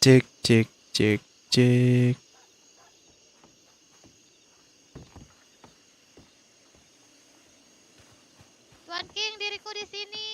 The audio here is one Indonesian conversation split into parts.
Cek cek cek cek. Tuan King, diriku di sini.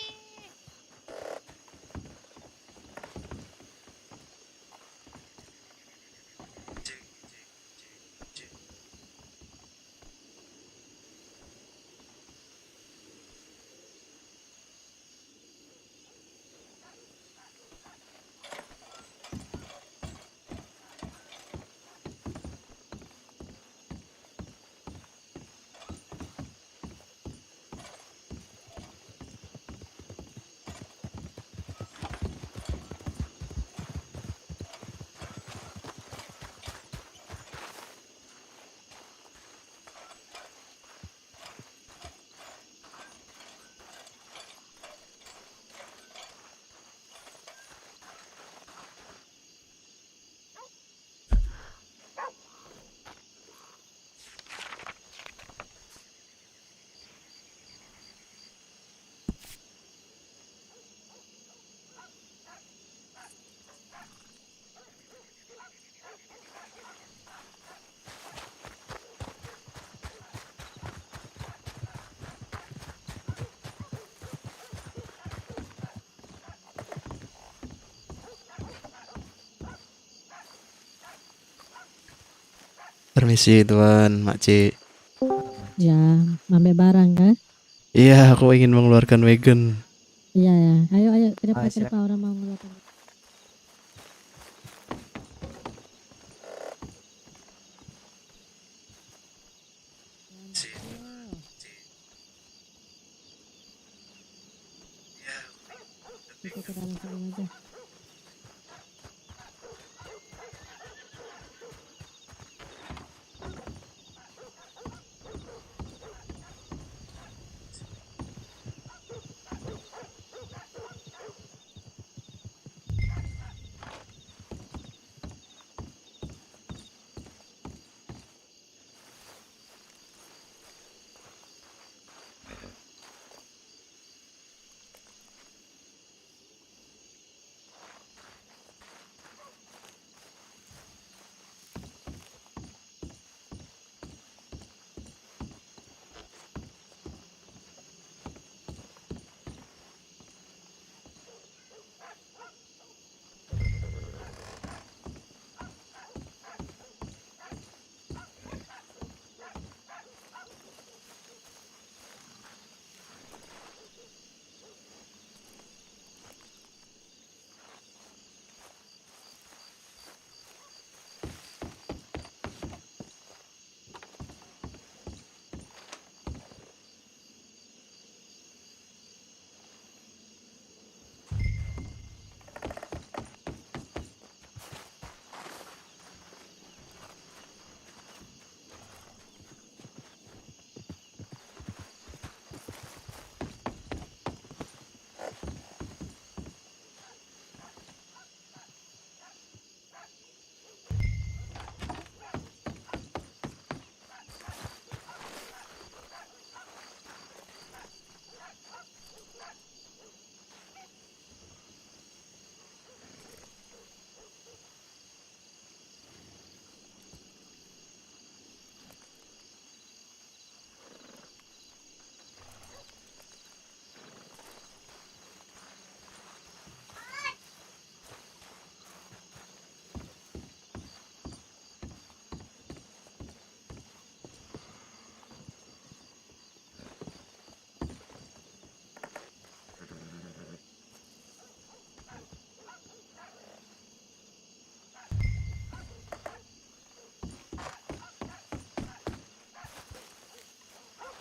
Permisi Tuan, Makcik. Ya, ambil barang kan? Iya, aku ingin mengeluarkan wagon. Iya ya. Ayo ke Ah, depan siap. orang mau ngeluarkan. Kita ke dalam sebelum aja.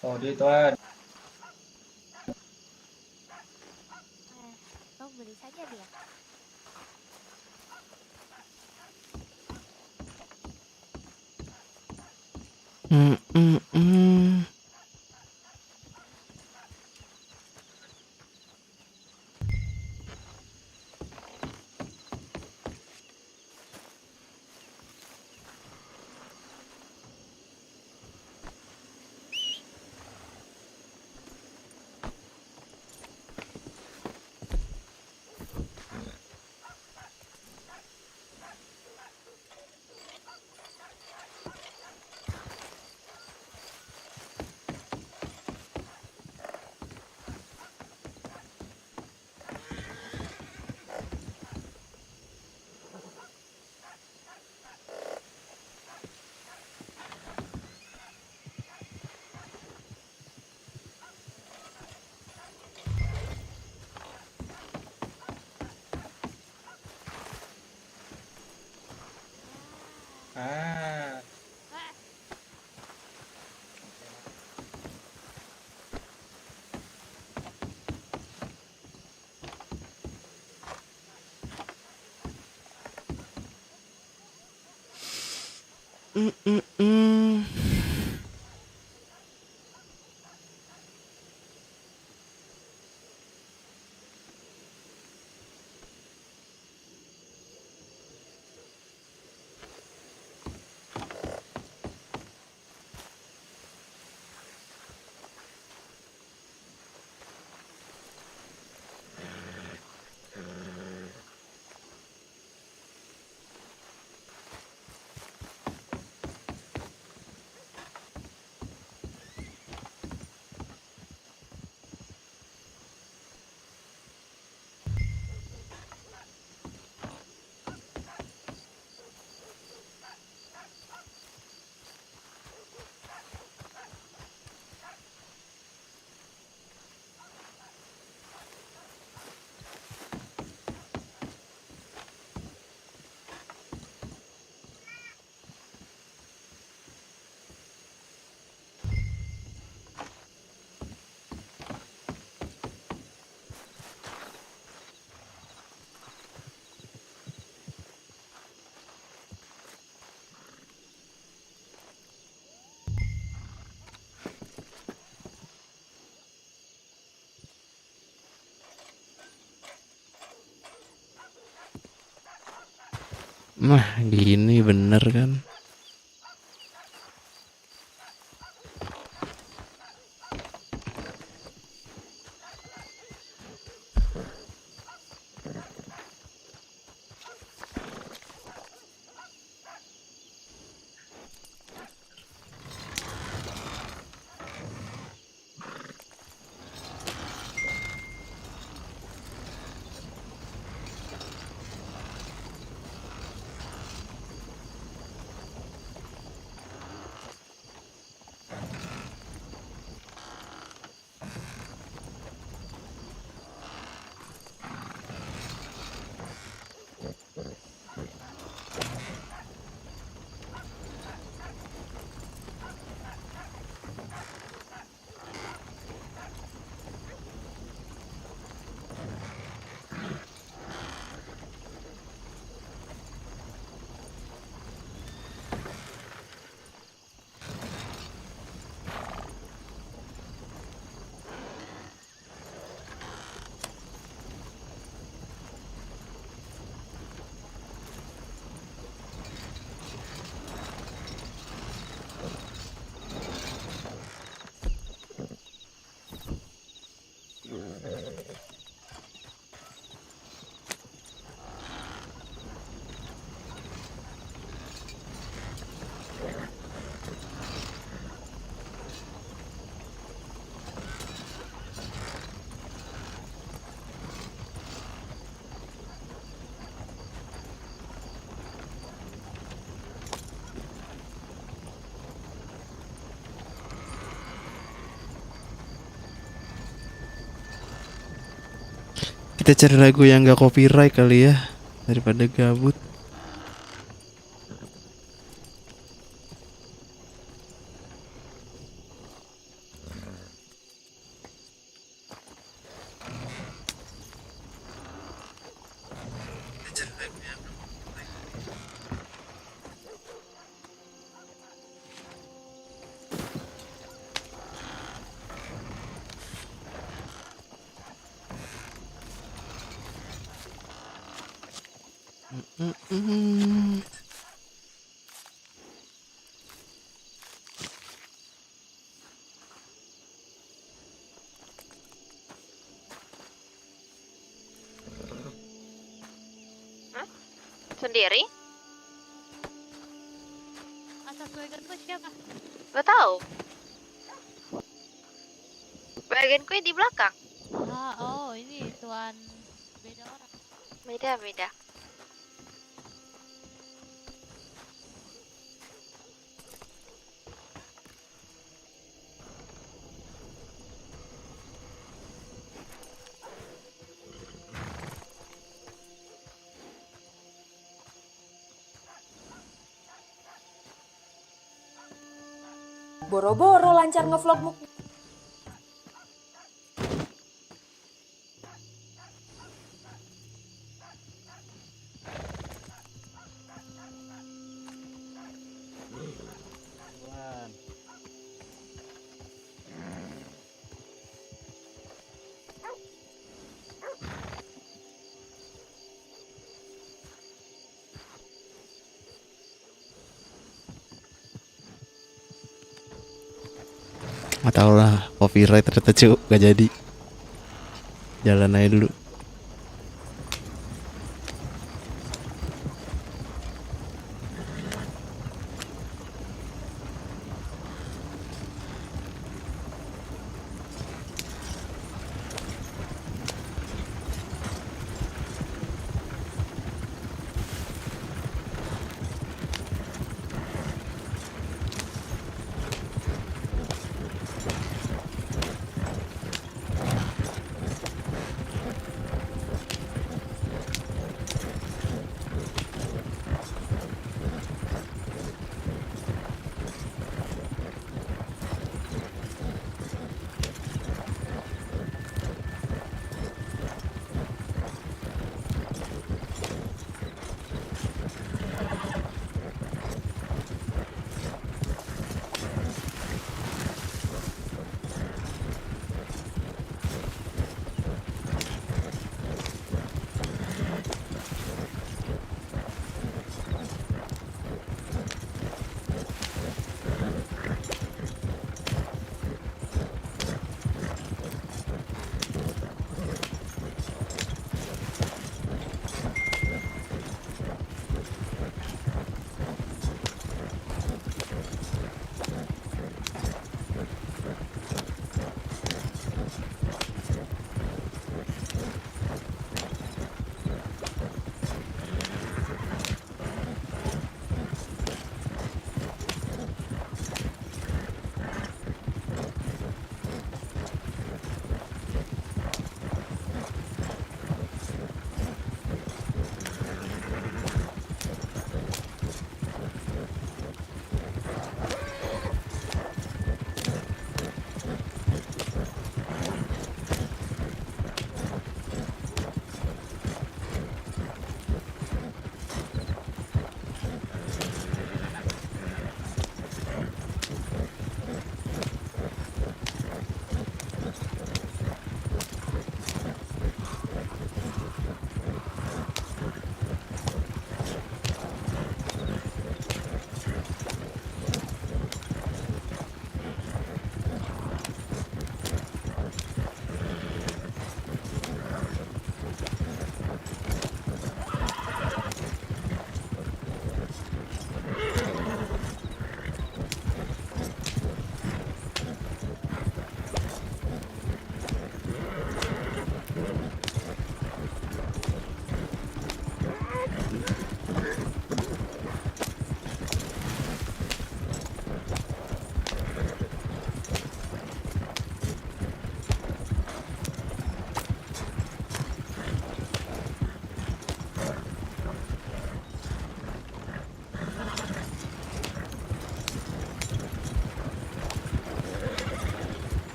Oh, dia Tuan. Kau beli saja dia. Hmm, hmm, hmm. Ah, Ah, Mm, mm, mm. Nah, gini bener kan? Kita cari lagu yang gak copyright kali ya, daripada gabut. Mm, mm. Hah? Sendiri? atas wagonku siapa? Gak tahu. Bagianku di belakang. Ah, oh ini tuan beda orang. Beda-beda. Boro-boro lancar ngevlog muk. Nggak tau lah, copyright ternyata cu, gak jadi. Jalan aja dulu.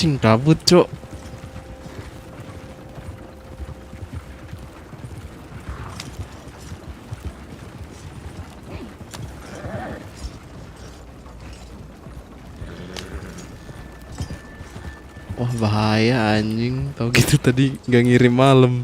Anjing kabut, Cok. Wah bahaya anjing. Tau gitu tadi nggak ngirim malam.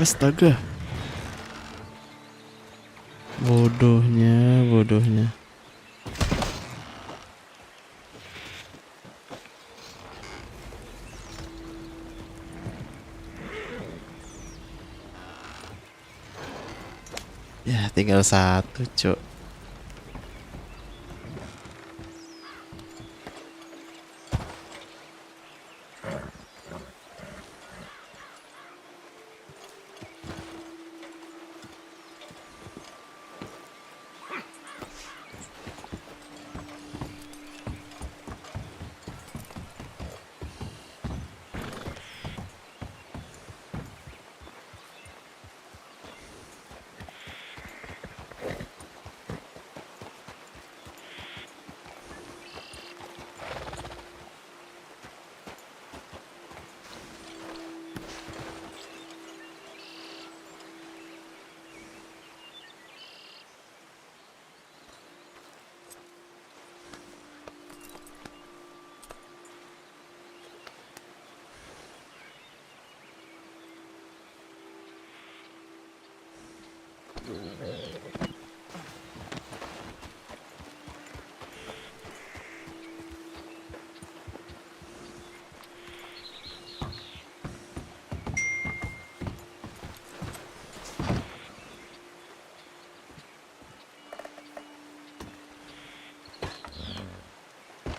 Astaga. Bodohnya. Ya, tinggal satu, Cok.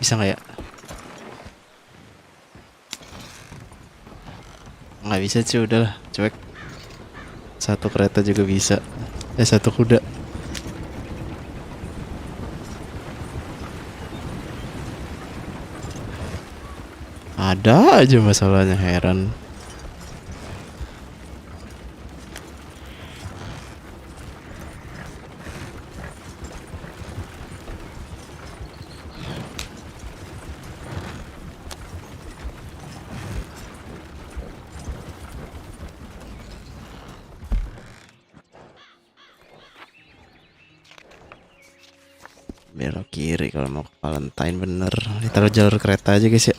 Bisa nggak ya? Nggak bisa cuy, udahlah cuek. Satu kereta juga bisa. Satu kuda. Ada aja masalahnya, heran. Belok kiri kalau mau ke Valentine, bener. Ditaruh jalur kereta aja guys ya.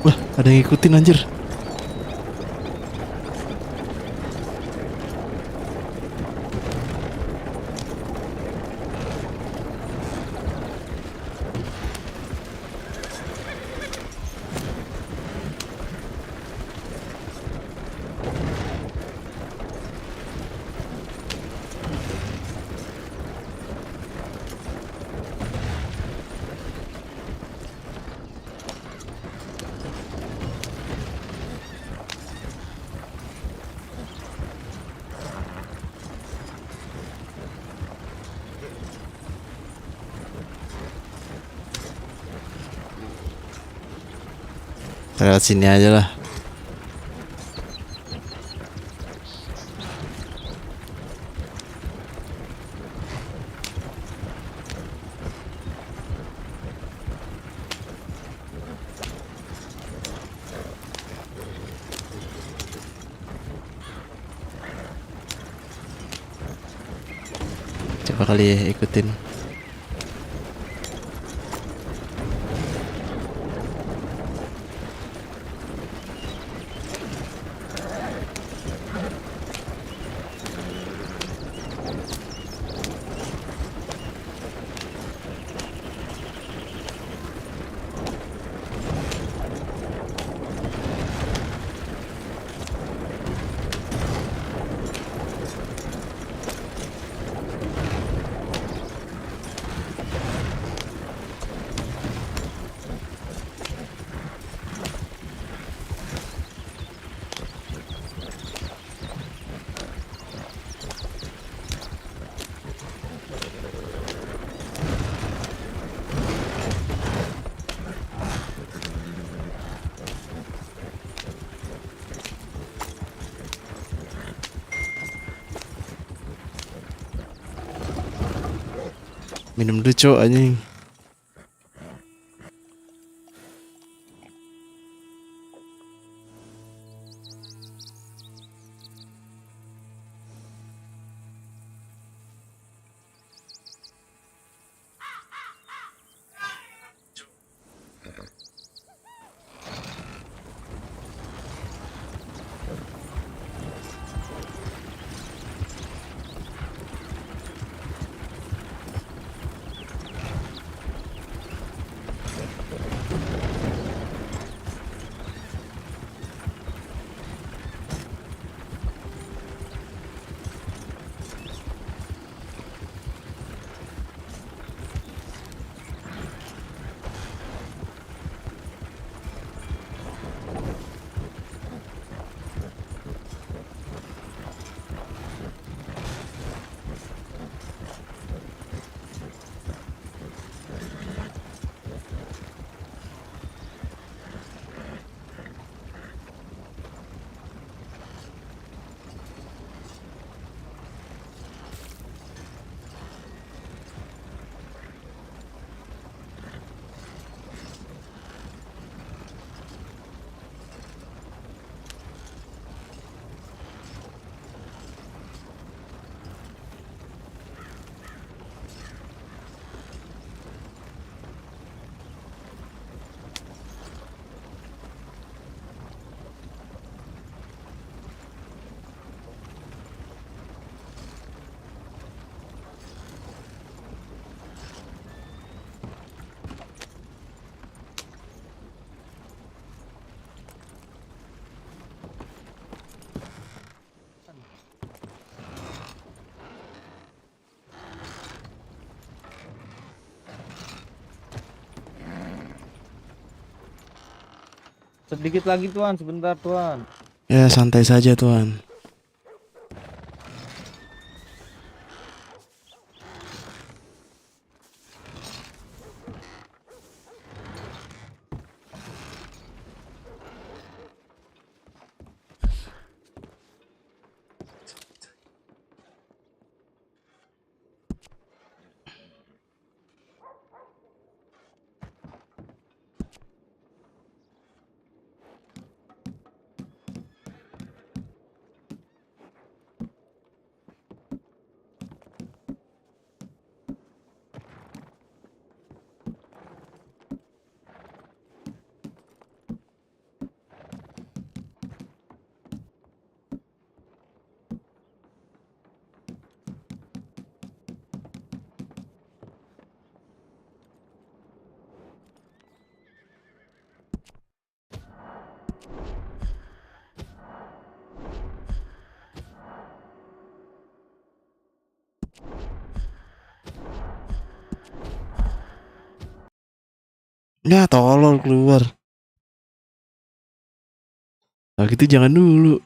Wah, ada yang ngikutin anjir. Kita lewat sini aja lah. Coba kali ya ikutin. Minum dulu cok anjing. Sedikit lagi Tuan, sebentar Tuan. Ya santai saja tuan. Ya tolol keluar. Nah gitu jangan dulu.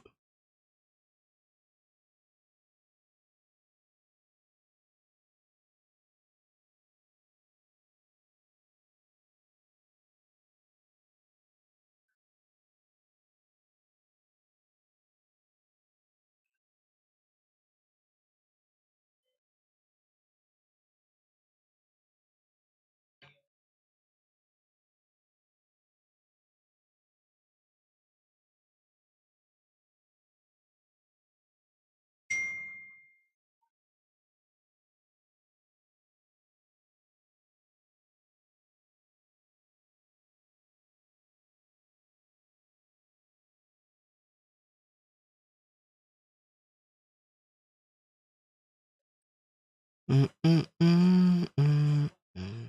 Mm, mm, mm, mm, mm.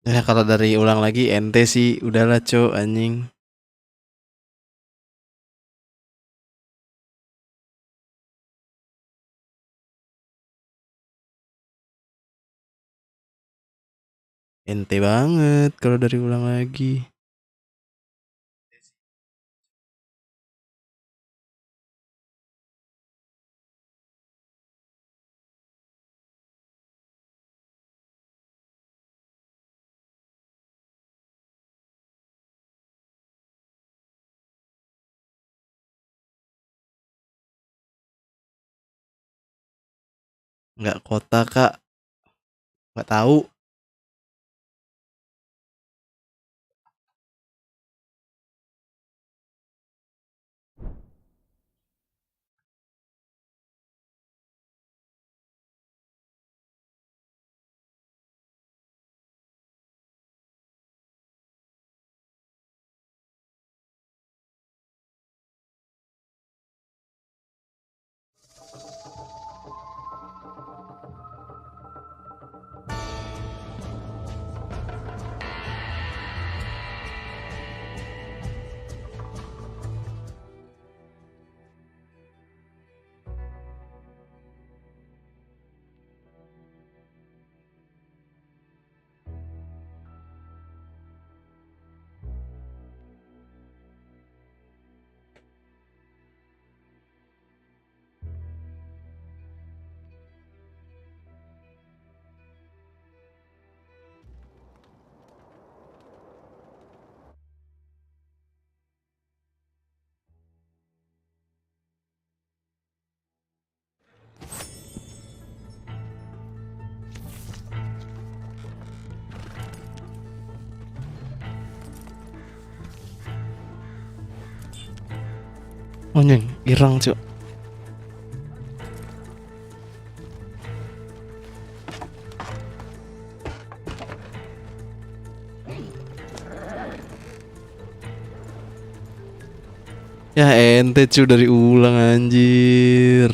Ya kalau dari ulang lagi ente sih udahlah cok anjing. Ente banget kalau dari ulang lagi. Nggak kota kak. Nggak tahu. Oh nyeng, irang cuk. Ya ente cu dari ulang anjir.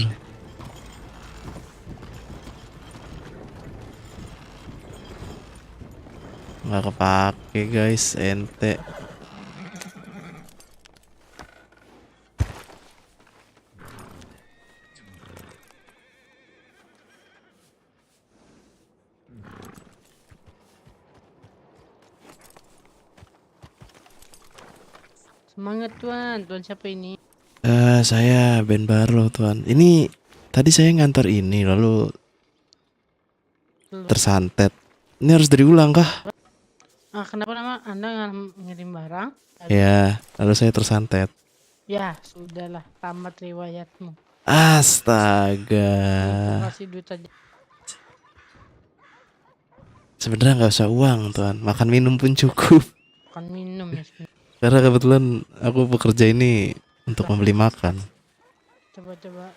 Nggak kepake guys, ente. Semangat Tuan, Tuan siapa ini? Saya Ben Barlow tuan. Ini tadi saya ngantor ini lalu tersantet. Ini harus diulang kah? Kenapa nama Anda ngirim barang? Ya, lalu saya tersantet. Ya, sudahlah, tamat riwayatmu. Astaga. Kasih duit aja. Sebenarnya nggak usah uang tuan, makan minum pun cukup. Makan minum ya. Karena kebetulan aku bekerja ini untuk membeli makan. Coba-coba.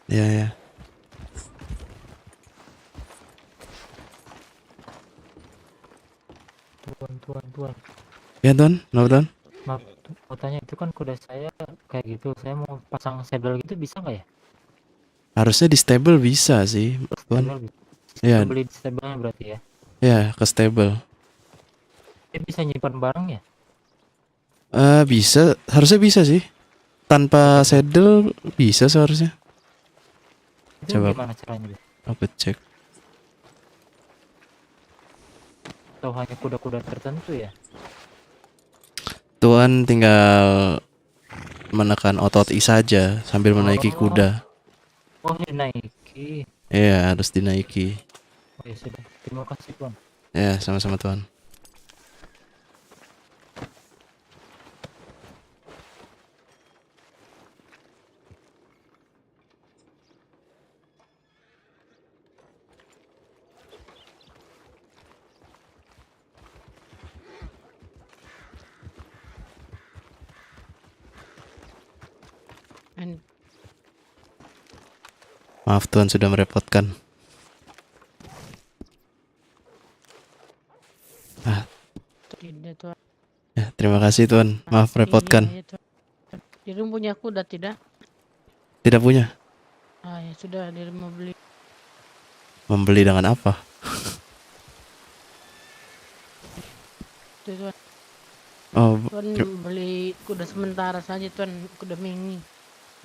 Ya ya. Tuan. Ya tuan, kenapa tuan? Maaf, mau tanya itu kan kuda saya kayak gitu. Saya mau pasang saddle gitu bisa nggak ya? Harusnya di stable bisa sih, tuan. Stable bisa. Ya, Beli di stable-nya berarti ya. ya ke stable. Dia bisa nyimpan barang ya? Bisa, harusnya bisa sih. Tanpa saddle bisa seharusnya. Itu Coba gimana caranya? Be? aku cek. Atau hanya kuda-kuda tertentu ya? Tuan tinggal menekan otot I saja sambil menaiki kuda. Oh, dinaiki. Iya, harus dinaiki. Oh ya sudah. Terima kasih Tuan. Ya, sama-sama tuan. Maaf tuan sudah merepotkan. Tidak Tuan. Ya, terima kasih tuan. Maaf merepotkan. Iya, Tuan. Dirim punya kuda tidak? Tidak punya. Ya sudah, Dirim mau beli. Membeli dengan apa? Tuh, Tuan. Oh, Tuan beli kuda sementara saja Tuan, kuda Mengi.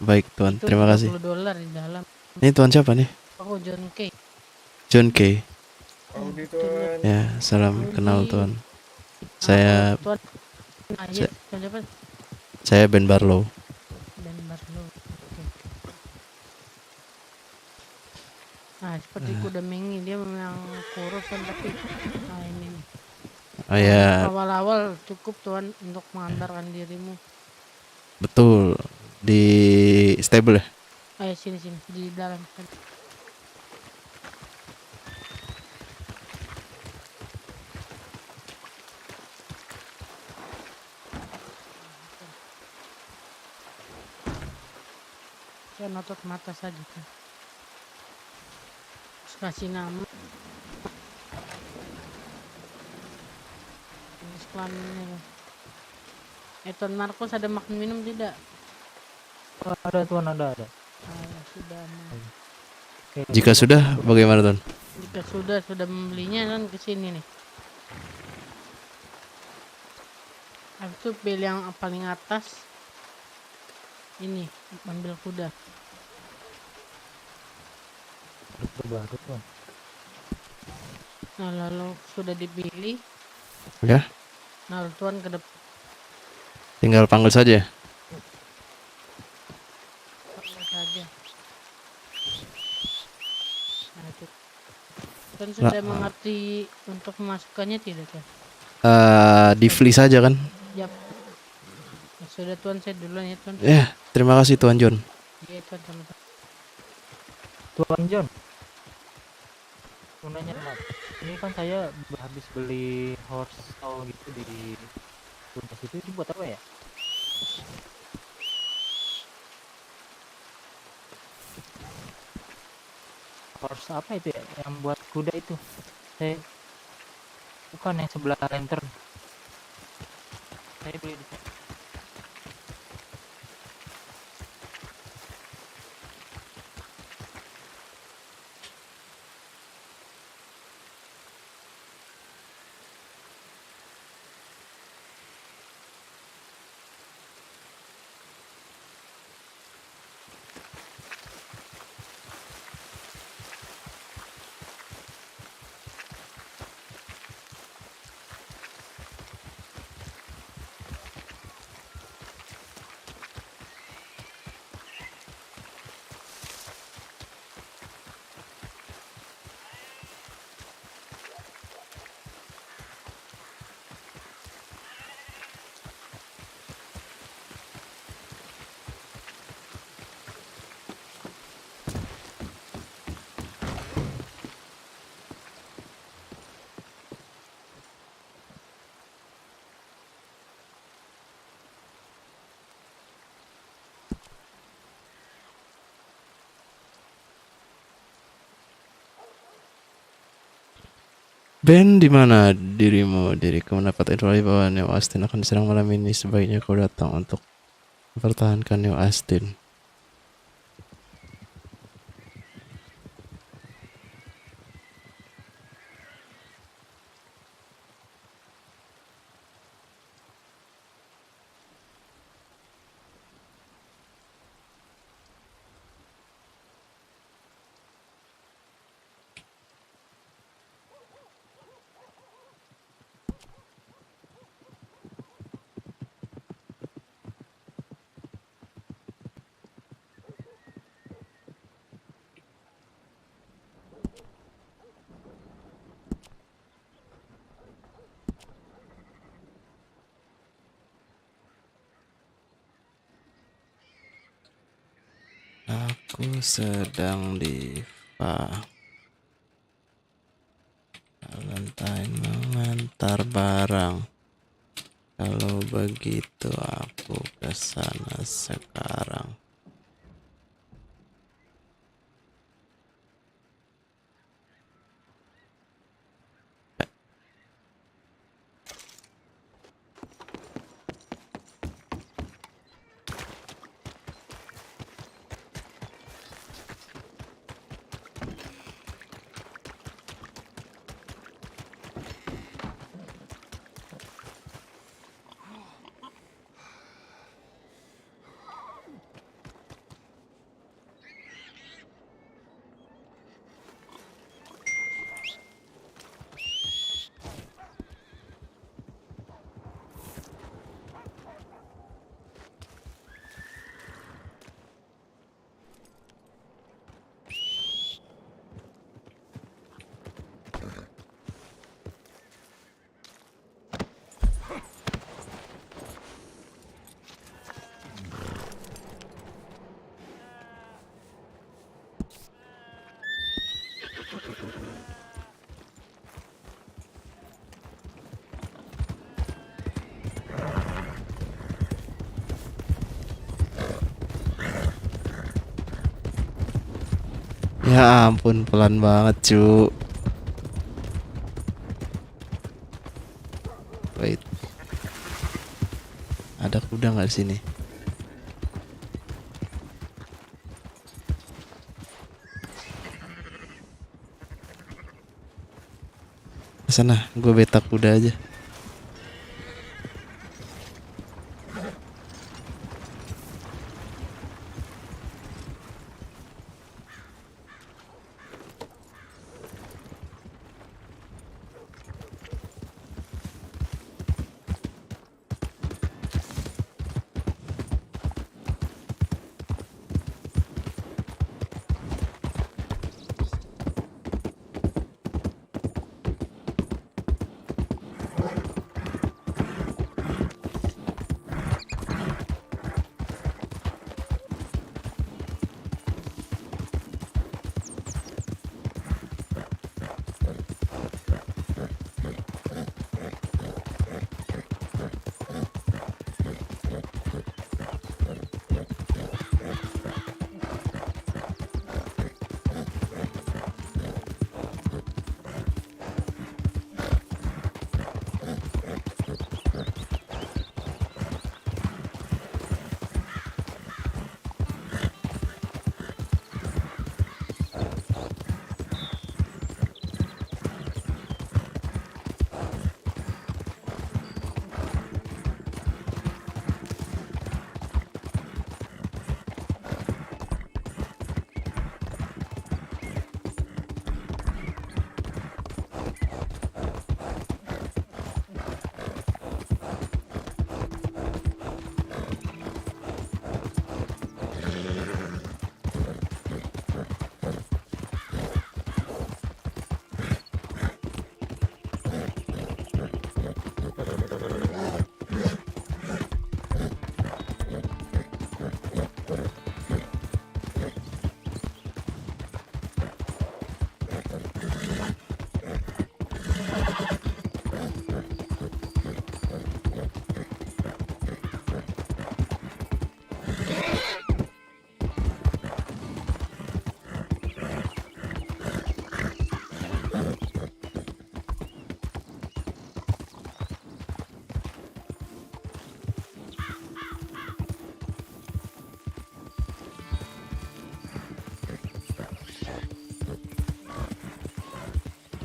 baik tuan, Itu terima kasih. $20 di dalam. Ini tuan siapa nih? Aku John K. John K. Audi tuan. Ya, salam kenal tuan. Saya Tuan. Iya, Tuan siapa? saya Ben Barlow. Dan Barlow. Oke. Seperti kuda Mengi, dia memang kurus kan, tapi ini nih. Oh ya, Awal-awal cukup Tuan untuk mengantarkan dirimu. betul. Di stable ya? Sini di dalam. Kan otot mata saja kan. Terus kasih nama. Jenis kelaminnya kan. Tuan Marcos ada makan minum tidak? Oh, ada tuan, ada. Sudah aman. Oke, Jika sudah, bagaimana Tuan? Jika sudah membelinya kan ke sini nih. Habis itu bel yang paling atas ini ambil kuda. itu baru tuan. Nah lalu sudah dipilih, Ya, nah tuan ke depan tinggal panggil saja. saja. Nah itu. Tuan sudah mengerti untuk memasukkannya tidak kan? Di flee saja kan? Yap. Nah, sudah tuan saya duluan ya tuan. Ya, terima kasih Tuan John. Iya tuan sama-sama. Tuan John, mau nanya Mat, ini kan saya habis beli horse cow gitu di Tunas itu buat apa ya? Horse apa itu ya? Yang buat kuda itu? Saya bukan yang sebelah lantern. Saya beli di sana. Ben, di mana dirimu? Diriku mendapat informasi bahwa Neo Austin akan diserang malam ini. Sebaiknya kau datang untuk mempertahankan Neo Austin. Aku sedang di Valentine mengantar barang. Kalau begitu aku ke sana sekarang. Ya ampun, pelan banget, cu. Wait, ada kuda nggak di sini? Sana, gue beta kuda aja.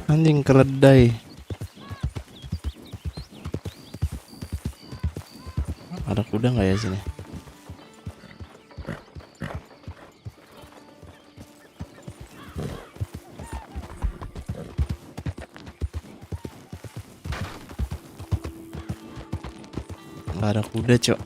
Anjing keledai. Ada kuda nggak ya sini? Nggak ada kuda, cok.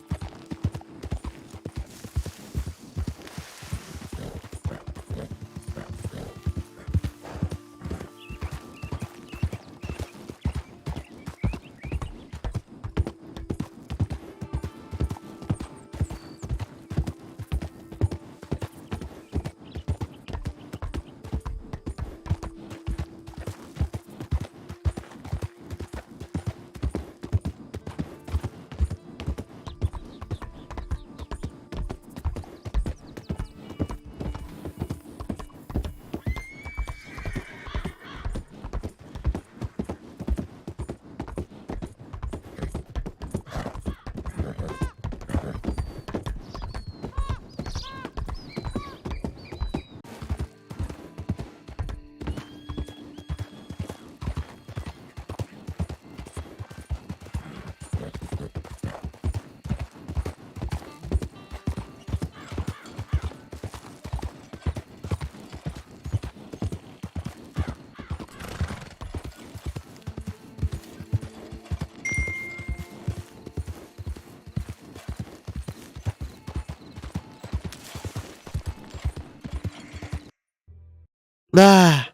Dah,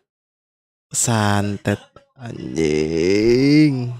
santet anjing.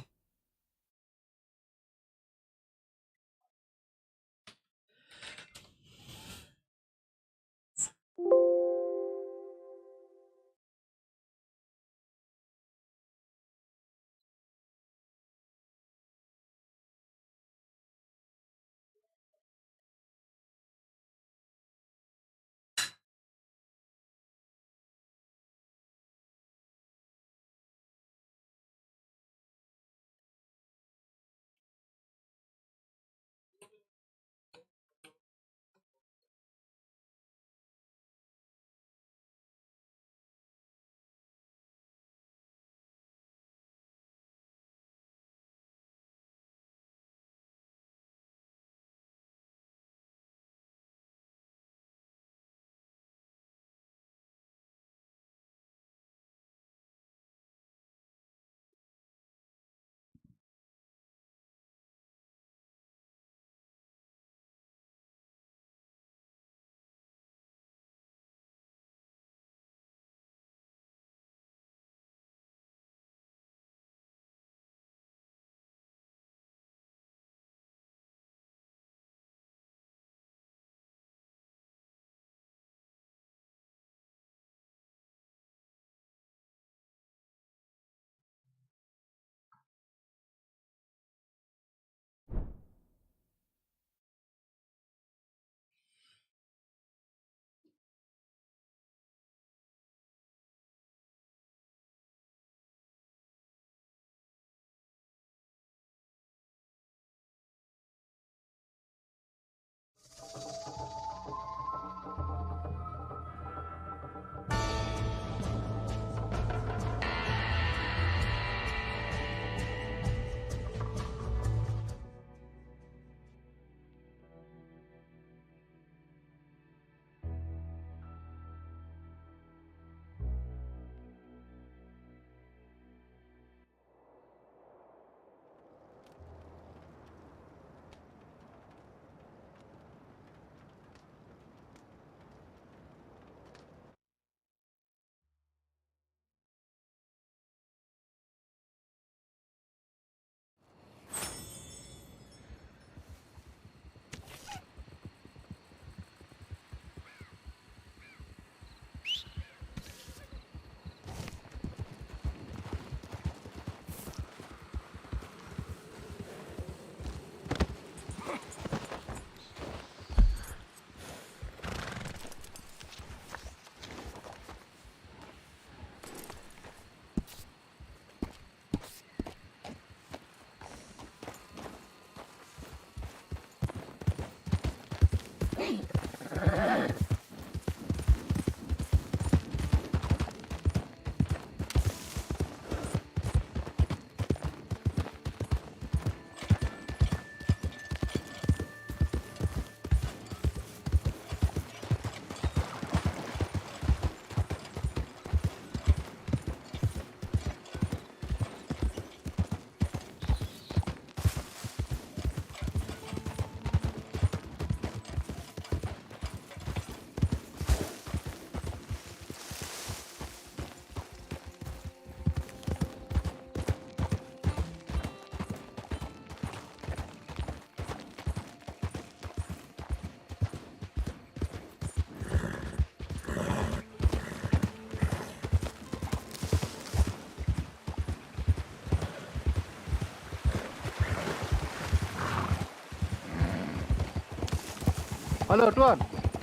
Halo Tuan,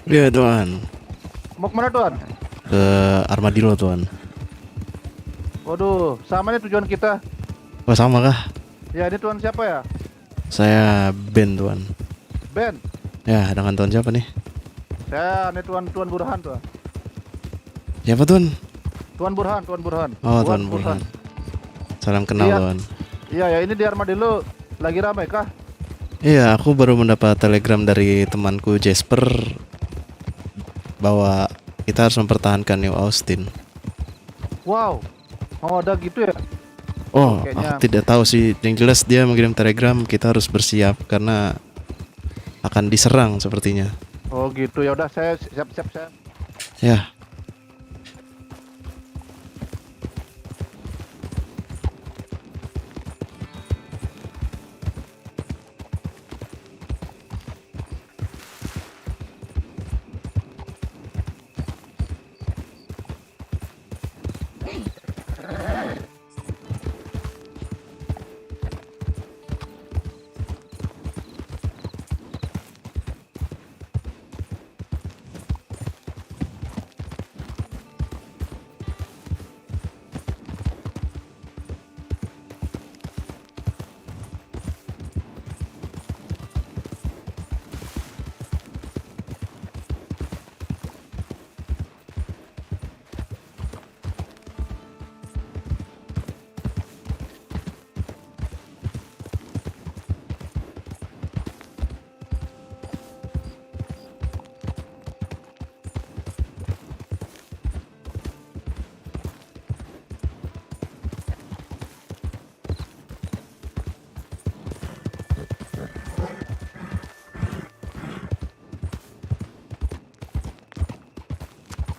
Iya Tuan, mau kemana Tuan? ke Armadillo Tuan. Waduh, sama nih tujuan kita. Oh sama kah? Ya ini Tuan siapa ya? Saya Ben Tuan. Ben. Ya dengan Tuan siapa nih? Saya ini Tuan Burhan Tuan. Siapa Tuan? Tuan Burhan. Oh Tuan Burhan. Salam kenal Iya. Tuan. Iya ya ini di Armadillo lagi ramai kah? Iya aku baru mendapat telegram dari temanku Jasper bahwa kita harus mempertahankan New Austin. Wow, mau ada gitu ya? Oh, Kayaknya- aku tidak tahu sih. Yang jelas dia mengirim telegram, kita harus bersiap karena akan diserang sepertinya. Oh gitu ya udah saya siap. Ya,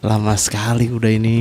lama sekali udah ini.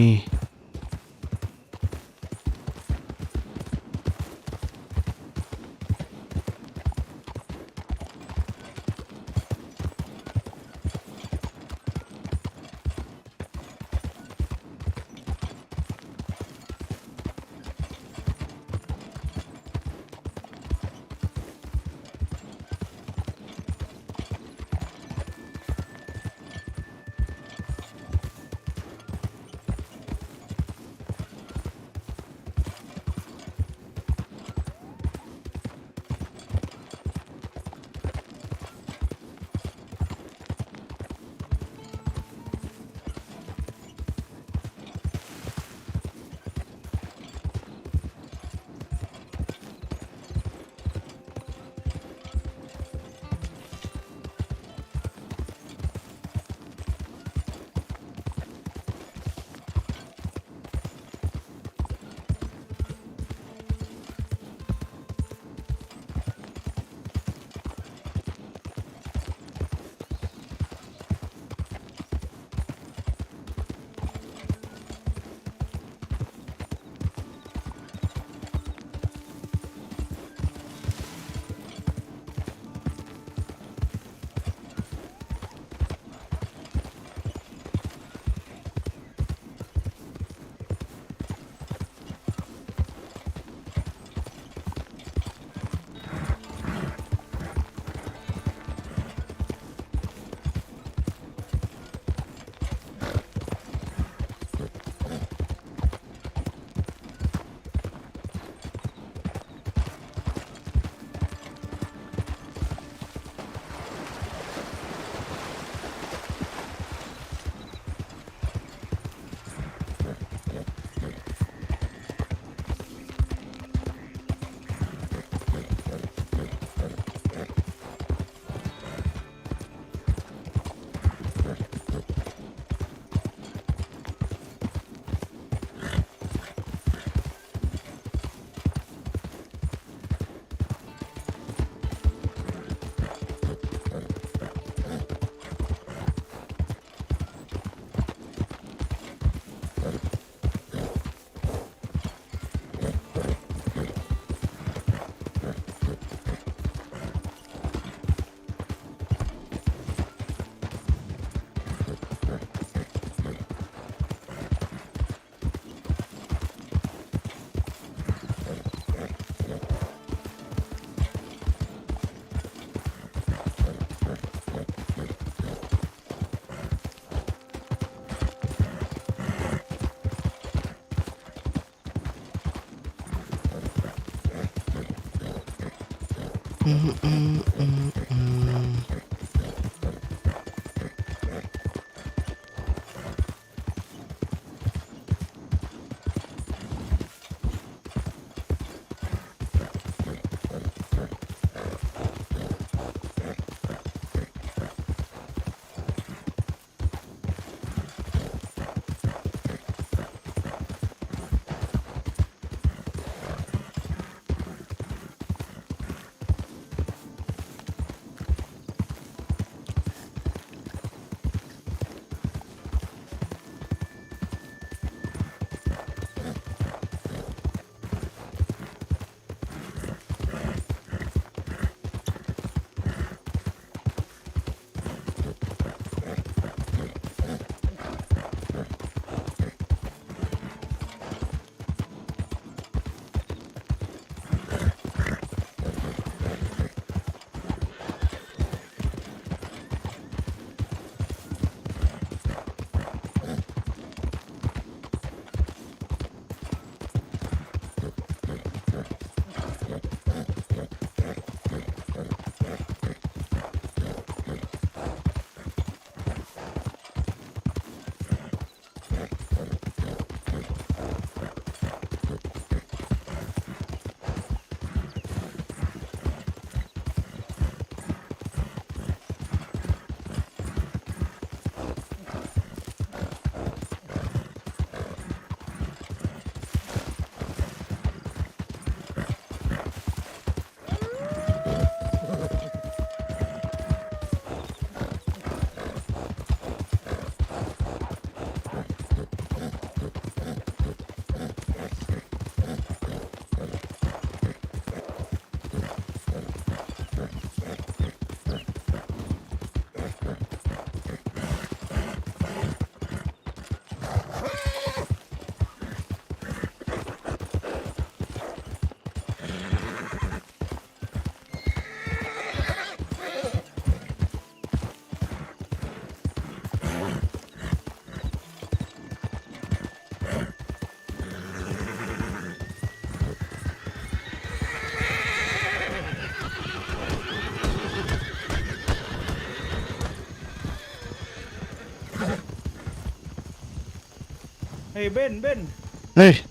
Hei Ben, Ben. Hei,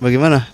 bagaimana?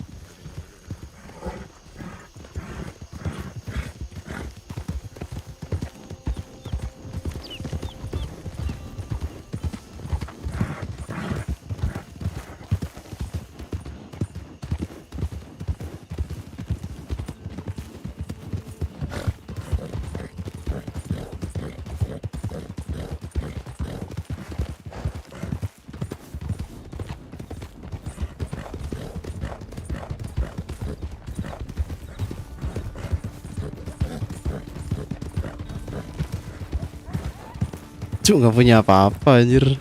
Cuk, nggak punya apa-apa anjir.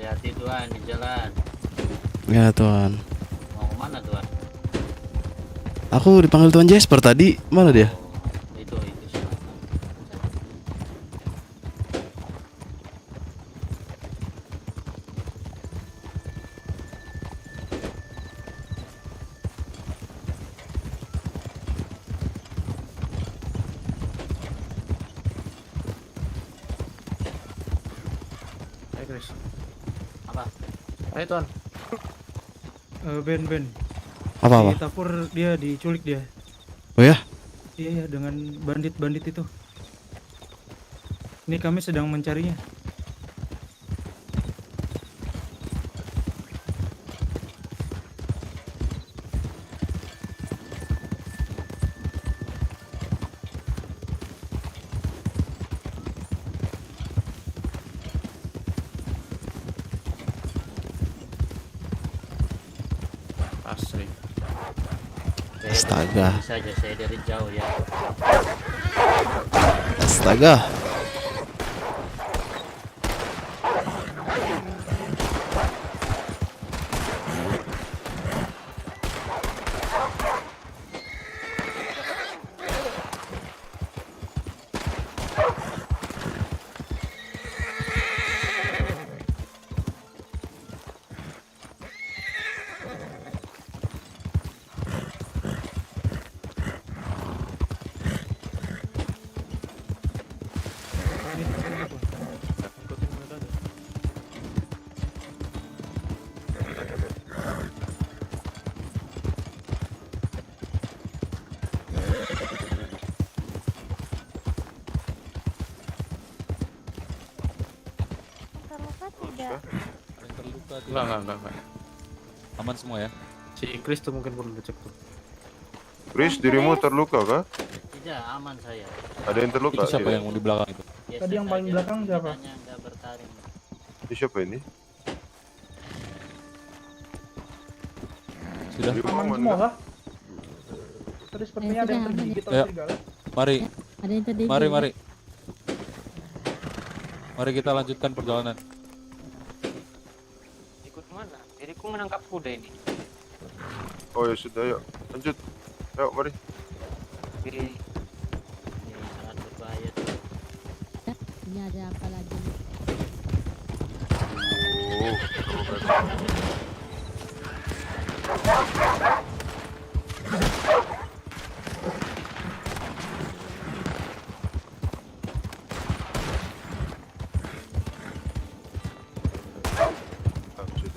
Hati-hati Tuan di jalan. Ya Tuan. Mau kemana Tuan? Aku dipanggil Tuan Jasper tadi. Mana dia? Itu Chris. Apa? Ayo Tuan. Ben. Apa? Di Tapur dia diculik dia. Oh ya? Iya, dengan bandit-bandit itu. Ini kami sedang mencarinya. Asri. Astaga. Bisa aja saya dari jauh ya. Astaga. Terluka tidak? Enggak. Aman semua ya? Si Chris tuh mungkin perlu dicek tuh. Chris, dirimu terluka kah? Tidak, aman saya. Ada yang terluka? Itu siapa yang di belakang itu? Biasa Tadi yang paling saja, belakang siapa? hanya nggak bertaring. Ini siapa ini? Sudah? Dirimu Aman aman semua kah? kah? Tadi sepertinya ada yang sudah aman tergigit ya. oleh serigala. Mari, Ada yang terdiri. mari. Mari kita lanjutkan perjalanan. Ikut mana? Diriku menangkap kuda ini. Oh ya sudah, yuk lanjut. Yuk mari. Ini sangat berbahaya tuh. Ini ada apa lagi? Oh,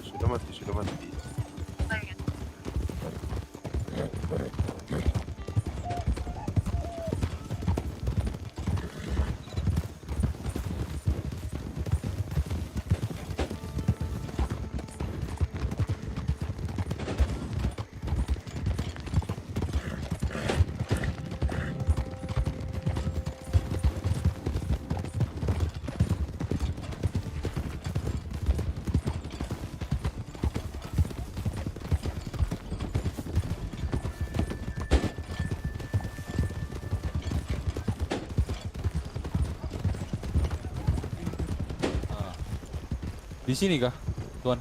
sudah mati. Di sini kah, Tuan?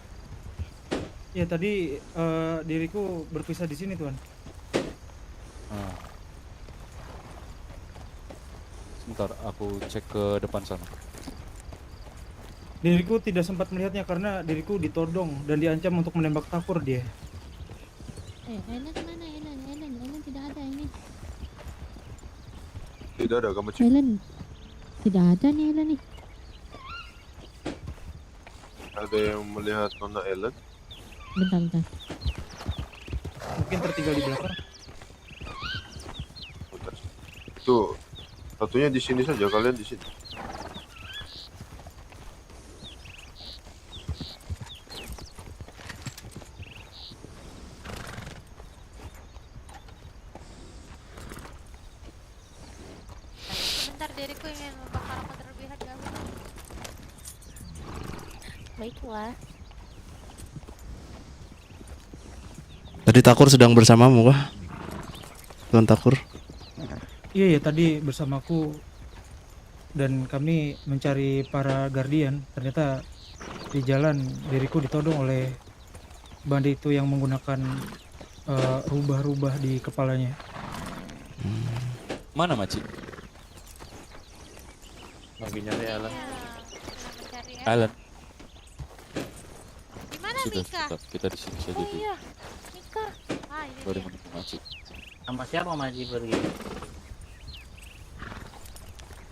Ya tadi diriku berpisah di sini Tuan. Ah. Sebentar, aku cek ke depan sana. Diriku tidak sempat melihatnya karena diriku ditodong dan diancam untuk menembak Tapur dia. Ellen mana? Ellen tidak ada ini. Tidak ada kamu cek. Ellen. Tidak ada nih Ellen nih. Ada yang melihat Nona Ellen? Bentar. Mungkin tertinggal di belakang. Bentar. Tuh, satunya di sini saja, kalian di sini. Sebentar, diriku ingin membakar rokok terlebih dahulu. Baiklah. Tadi Takur sedang bersamamu kah? Tuan Takur? Iya ya, tadi bersamaku dan kami mencari para guardian. Ternyata di jalan diriku ditodong oleh bandit itu yang menggunakan rubah-rubah di kepalanya. Mana Maci? Lagi nyari Ellen. Ya, sedang mencari ya. Alan. Di mana Sudah, Mika? kita di sini saja Oh dulu. iya, Mika. Ah, ini Baru dia. menemukan Maci. Sama siapa Maji pergi?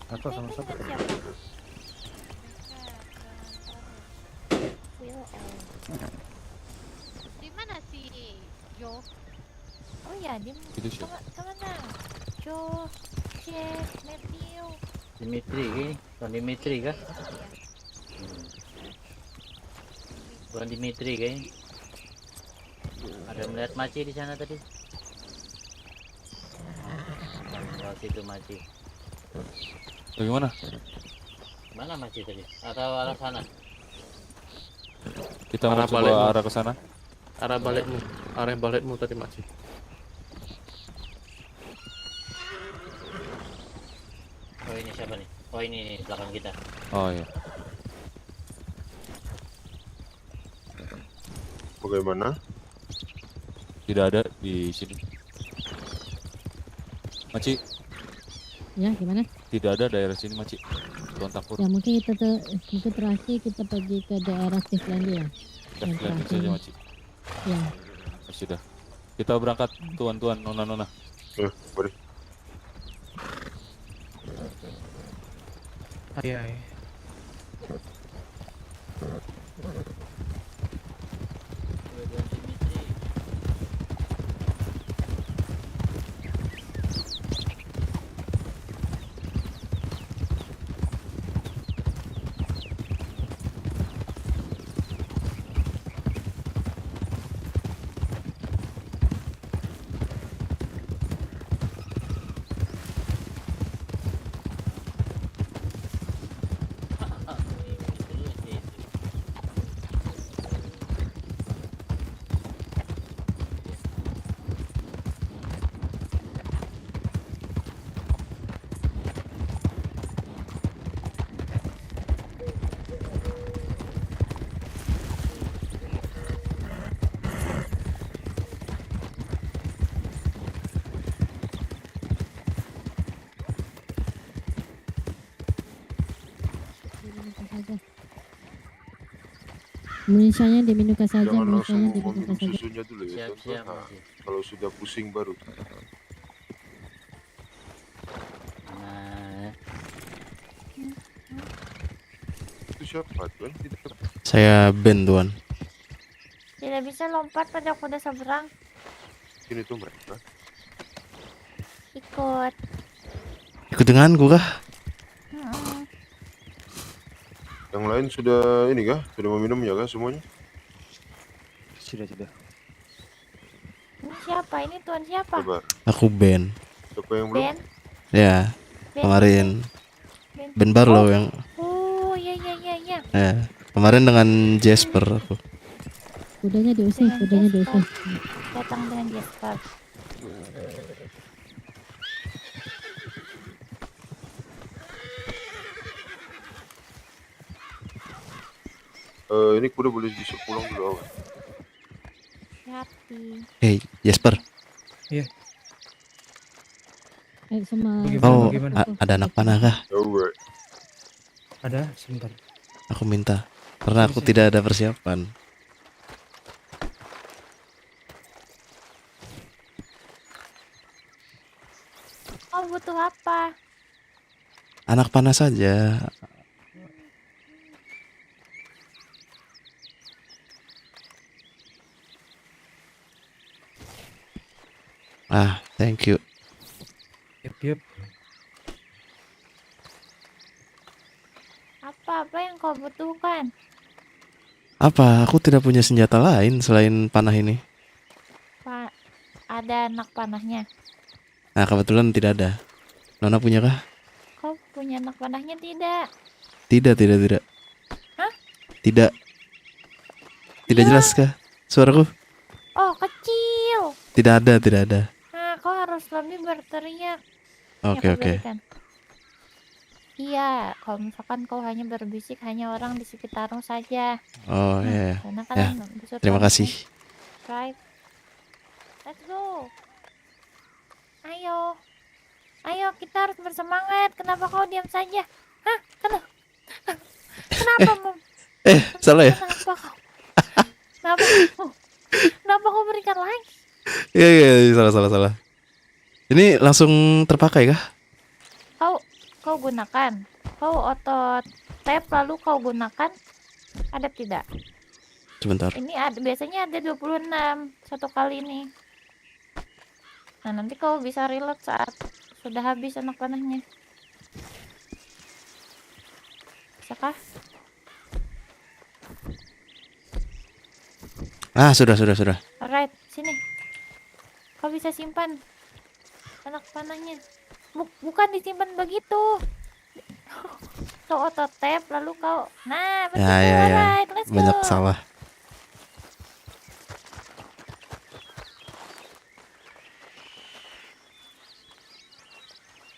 Atau sama Mika siapa? dengan siapa? Mika dengan Di mana si Jo? Oh ya, dia Itu siapa? kemana? Joe, Jack, Matthew. Dimitri kayaknya. Bukan Dimitri kah? Bukan Dimitri kayaknya. Ada melihat Maci di sana tadi. Kalau situ Maci. Bagaimana? Mana Maci tadi? Atau arah sana? Kita mau Arah coba balikmu. arah ke sana. Arah baletmu tadi Maci. Oh ini siapa nih? Oh ini nih belakang kita. Oh iya. Bagaimana? Tidak ada di sini. Maci, Ya gimana? tidak ada daerah sini Maci. Tuan Takur. Ya mungkin mungkin terakhir kita pergi ke daerah Tiflandi ya. Dah, Yang lihatin terakhir. saja Maci. Ya. Ya, sudah. Kita berangkat tuan-tuan, nona-nona. Mari. Iya, iya. Munisinya diminumkan saja, Jangan langsung munisinya diminumkan meminum saja. susunya dulu ya. Siap-siap, Tuan. Nah, Maci. kalau sudah pusing baru. Nah, Itu siapa Tuan? Tidak Saya Ben tuan. Tidak bisa lompat pada kuda seberang. sini tuh mereka. Ikut. Ikut denganku kah? Mm-mm. Yang lain sudah ini kah? Sudah meminumnya kah semuanya? Sudah. Ini siapa? Ini tuan siapa? Sabar. Aku Ben. Siapa yang belum? Ben. Ya, Ben. kemarin Ben. Ben Barlow Oh. yang Oh, iya. kemarin dengan Jasper aku. Kudanya diusir, Dengan kudanya Jasper. diusir. Datang dengan Jasper. Ini kuda boleh bisa pulang dulu awal. Hati. Hey, Jasper. Sama. Bagaimana, Oh, bagaimana? ada anak panah kah? Alright. Ada, sebentar. Aku minta. Karena aku tidak ada persiapan. Oh, butuh apa? Anak panah saja. Ah, thank you. Yep. Apa yang kau butuhkan? Apa? Aku tidak punya senjata lain selain panah ini. Pak, ada anak panahnya. Nah, kebetulan tidak ada. Nona punya kah? Kau punya anak panahnya tidak? Tidak. Hah? Tidak. Tidak Ya. jelas kah suaraku? Oh, kecil. Tidak ada. Nah, kau harus lebih berteriak. Oke. Berikan. Iya, kalau misalkan kau hanya berbisik hanya orang di sekitarmu saja. Oh ya. Karena kan Ya, disuruh terima kamu kasih. drive. Let's go. Ayo, kita harus bersemangat. Kenapa kau diam saja? Hah? Kenapa mau? Salah ya? Kenapa kau berikan lagi? Iya, salah. Ini langsung terpakai kah? Kau gunakan. Kau otot tap lalu kau gunakan. Ada tidak? Sebentar. Ini biasanya ada 26 satu kali ini. Nah, nanti kau bisa reload saat sudah habis anak panahnya. Bisakah? Ah, sudah. Alright, sini. Kau bisa simpan anak panahnya. Bukan disimpan begitu. Kau auto tap lalu kau. Nah, betul. Ya. Alright, let's go. Banyak sawah.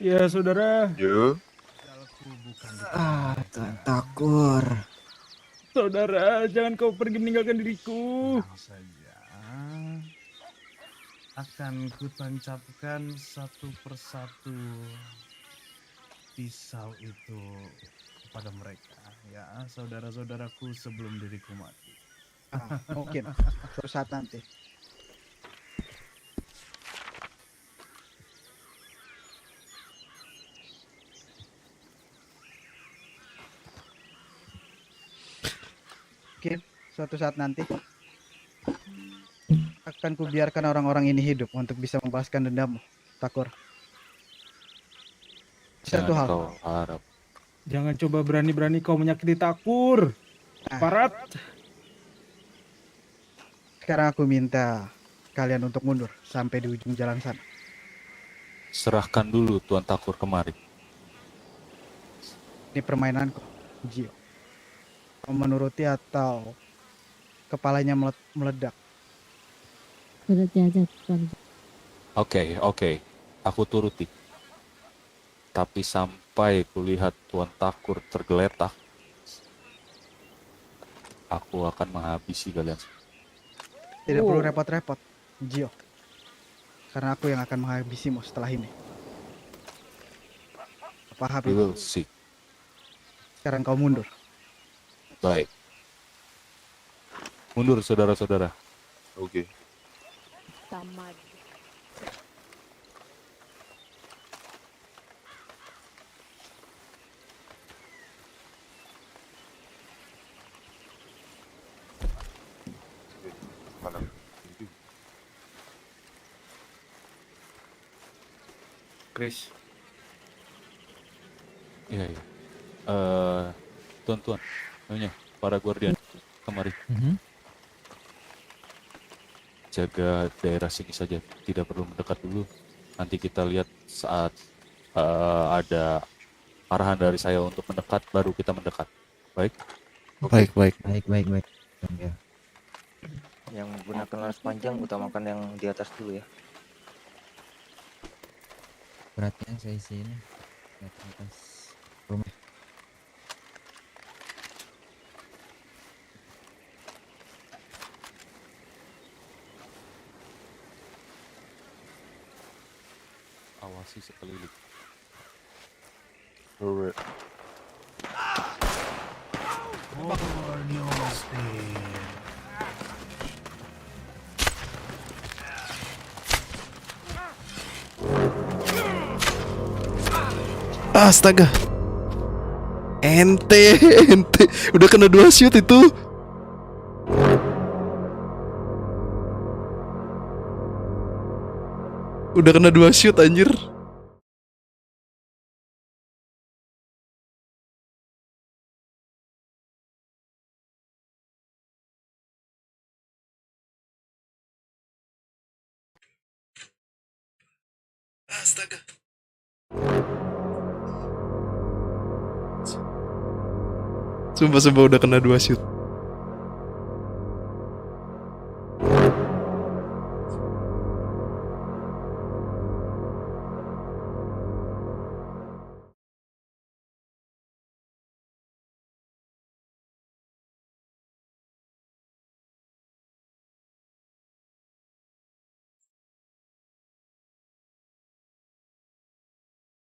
Ya, saudara. Ya. Tuan Takur. Saudara, jangan kau pergi meninggalkan diriku. Saja akan kutancapkan satu persatu pisau itu kepada mereka, ya saudara-saudaraku sebelum diriku mati. Mungkin suatu saat nanti. Mungkin suatu saat nanti akan kubiarkan orang-orang ini hidup untuk bisa membalaskan dendammu, Takur. Satu hal. Kau harap. Jangan coba berani-berani kau menyakiti Takur. Parat. Sekarang aku minta kalian untuk mundur sampai di ujung jalan sana. Serahkan dulu Tuan Takur kemari. Ini permainanku, Gio. Kau menuruti atau kepalanya meledak? Berarti aja Tuan. Oke. Aku turuti. Tapi sampai kulihat Tuan Takur tergeletak, aku akan menghabisi kalian. Tidak perlu repot-repot, Gio. Karena aku yang akan menghabisimu setelah ini. Paham? We will see. Sekarang kau mundur. Baik. Mundur saudara-saudara. Oke. Tamat. Malam. Chris. Iya. Tuan-tuan, para guardian, kemari. Jaga daerah sini saja, tidak perlu mendekat dulu. Nanti kita lihat saat ada arahan dari saya untuk mendekat, baru kita mendekat. Baik? Baik. Ya. Yang menggunakan laras panjang utamakan yang di atas dulu ya. Perhatian saya sini di atas rumah. Awasi sekeliling. Alright. Astaga. Ente. Udah kena 2 shoot itu. Udah kena 2 shoot anjir. Astaga. Sumpah udah kena 2 shoot.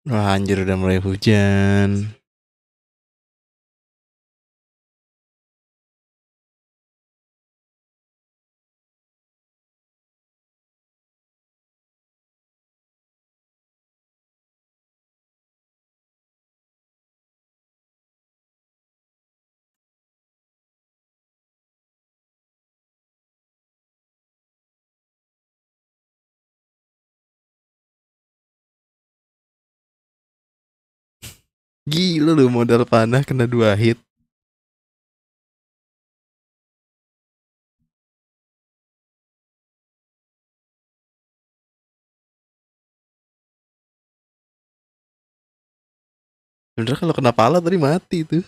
Wah anjir udah mulai hujan. Gila lu modal panah kena 2 hit. Bener kalau kena pala tadi mati tuh.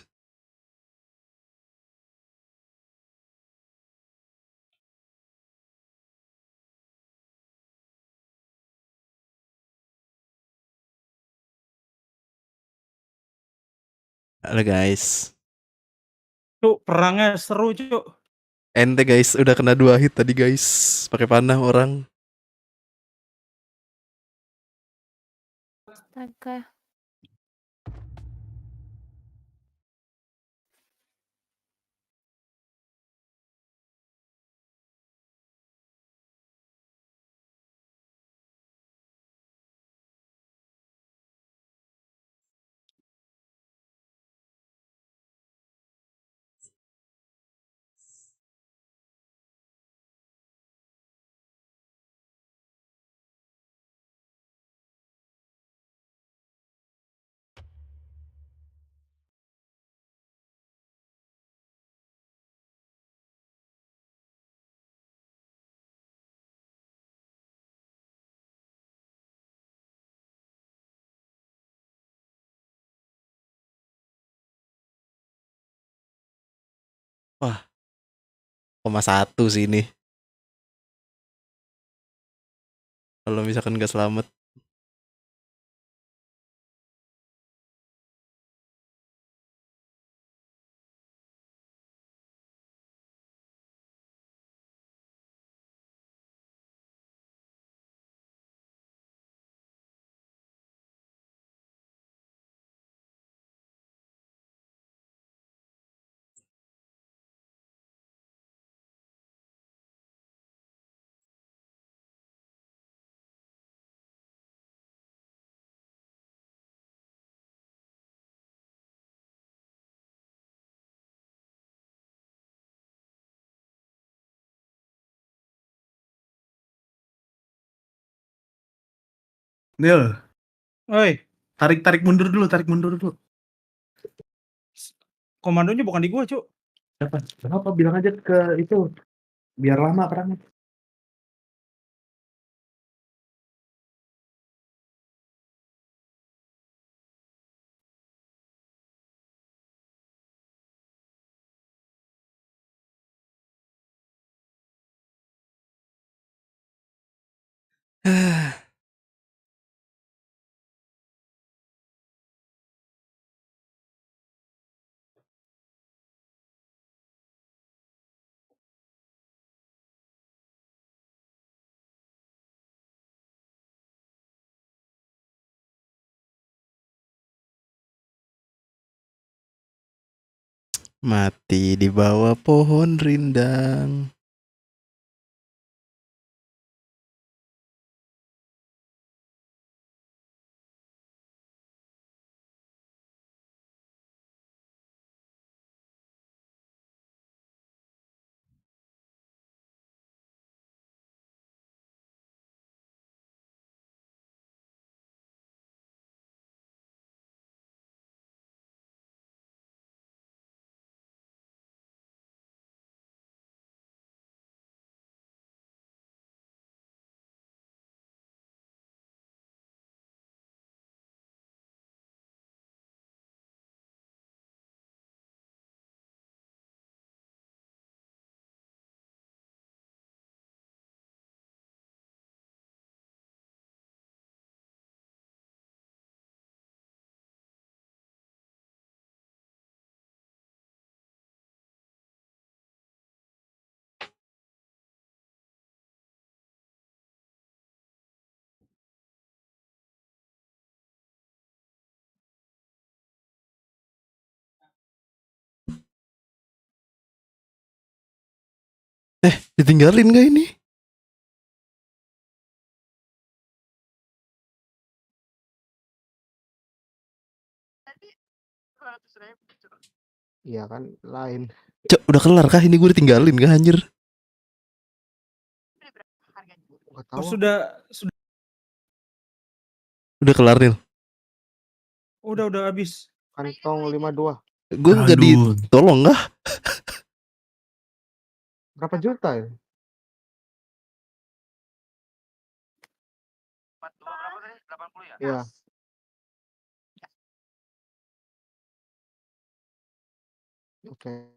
Halo guys. Cuk, perangnya seru, Cuk. Ente guys, udah kena 2 hit tadi guys. Pakai panah orang. Astaga. Wah. 0,1 sih ini. Kalau misalkan gak selamat. Nil, Oi, tarik mundur dulu, tarik mundur dulu. komandonya bukan di gua, Cuk. Kenapa? Bilang aja ke itu, biar lama perangnya. Mati di bawah pohon rindang. Ditinggalin gak ini? Iya kan, lain. Cok, udah kelar kah ini gue ditinggalin kah anjir? Oh, sudah Udah kelar Nil. udah habis. Kantong 52. Gue nggak ditolong nggak? Berapa juta ya? Iya. Oke.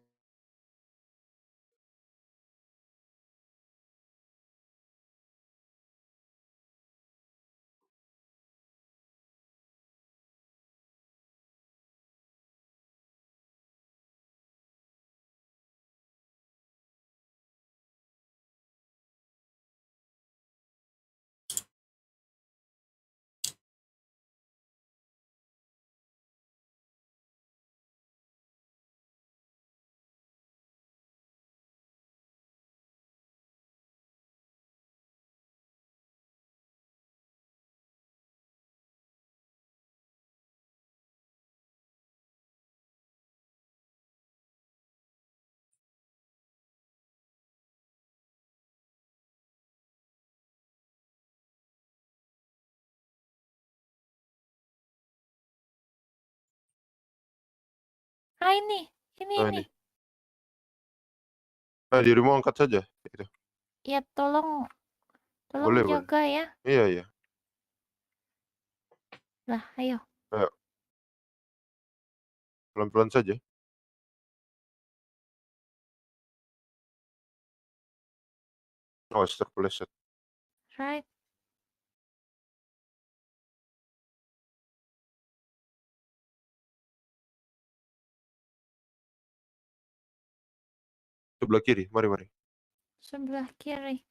Ah ini Nah, ini. Nah, dirimu angkat saja. Itu. Ya tolong Boleh, boleh. jaga ya. Iya, iya. Lah, ayo. Ayo. Pelan-pelan saja. Awas terpeleset. Right. Sebelah kiri, mari, mari. Sebelah kiri.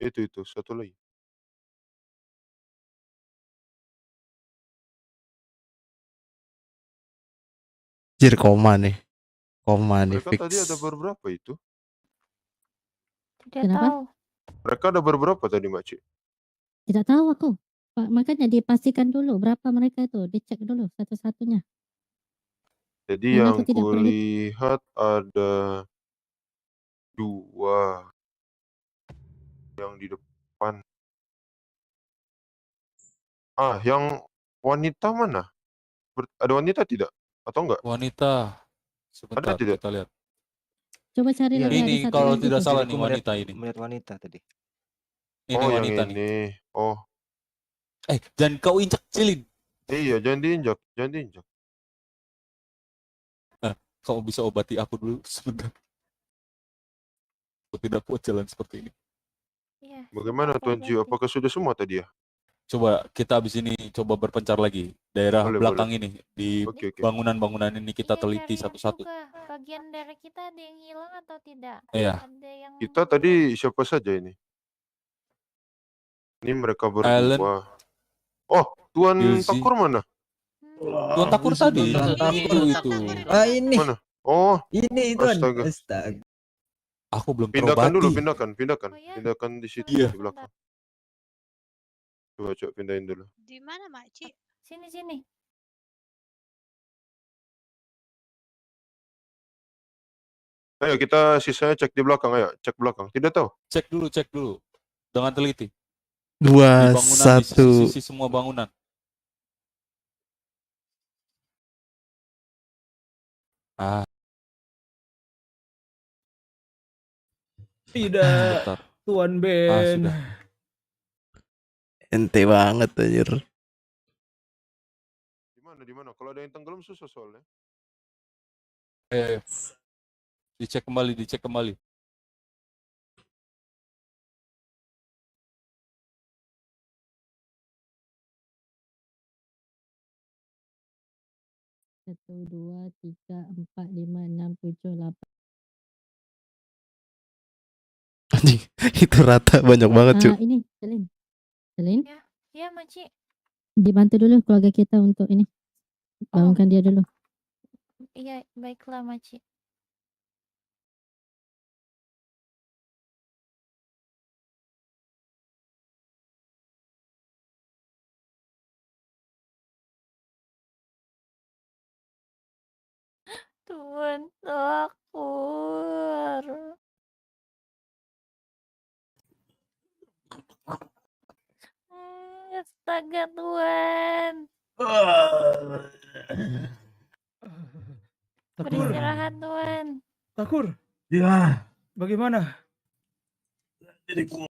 Itu, satu lagi. Jir koma nih. Koma nih Mereka fix. tadi ada berberapa itu? Tidak Kenapa? tahu. Mereka ada berberapa tadi, Makcik? Tidak tahu aku. Pak, makanya dipastikan dulu berapa mereka itu, dicek dulu satu-satunya. Jadi Karena yang aku tidak pernah kulihat ada 2 yang di depan. Ah, yang wanita mana? Ada wanita tidak? Atau enggak? Wanita. Sebentar Ada tidak? kita lihat. Coba cari Iya, lagi ada Ini satu kalau lagi tidak tuh. salah Diriku nih wanita ini. melihat wanita tadi. Ini Oh, yang wanita nih. ini. Oh, Jangan kau injak Cilin. iya, jangan diinjak, jangan diinjak. Nah, kau bisa obati aku dulu sebentar. Aku tidak kuat jalan seperti ini. Iya. Bagaimana Tuan Gio? Apakah sudah semua tadi ya? Coba kita habis ini coba berpencar lagi. Daerah Boleh, belakang boleh. ini. Di Oke, oke. bangunan-bangunan ini kita Iya, teliti cari satu-satu. juga bagian dari kita ada yang hilang atau tidak? Iya. Ada yang Kita tadi siapa saja ini? Ini mereka Alan, berdua. Oh, Tuan Ilzi. Takur mana? Tuan Takur tadi. Tuan Takur. Itu. Ah ini. Mana? Oh, Ini Tuan. astaga. Astaga. Aku belum Pindahkan dulu, terobati. pindahkan. Oh, ya? Pindahkan di situ, Iya. di belakang. Coba pindahin dulu. Di mana, Makcik? Sini. Ayo kita sisanya cek di belakang, ayo cek belakang. Tidak tahu. Cek dulu. Dengan teliti. 2, Di bangunan, 1. di sisi-sisi semua bangunan. Ah, Tidak, bentar. Tuan Ben. sudah. Ente banget anjir. Di mana? Kalau ada yang tenggelam susah soalnya. Dicek kembali. Satu, dua, tiga, 4, 5, 6, 7, 8. Anjing, itu rata banyak banget, cuy. Ini, Selin. Ya, Makcik. Dibantu dulu keluarga kita untuk ini. Bangunkan dia dulu. Iya, baiklah, Makcik. bantu aku. Astaga Tuhan. Takur, Beristirahat Tuhan. Takur, Ya, bagaimana? diriku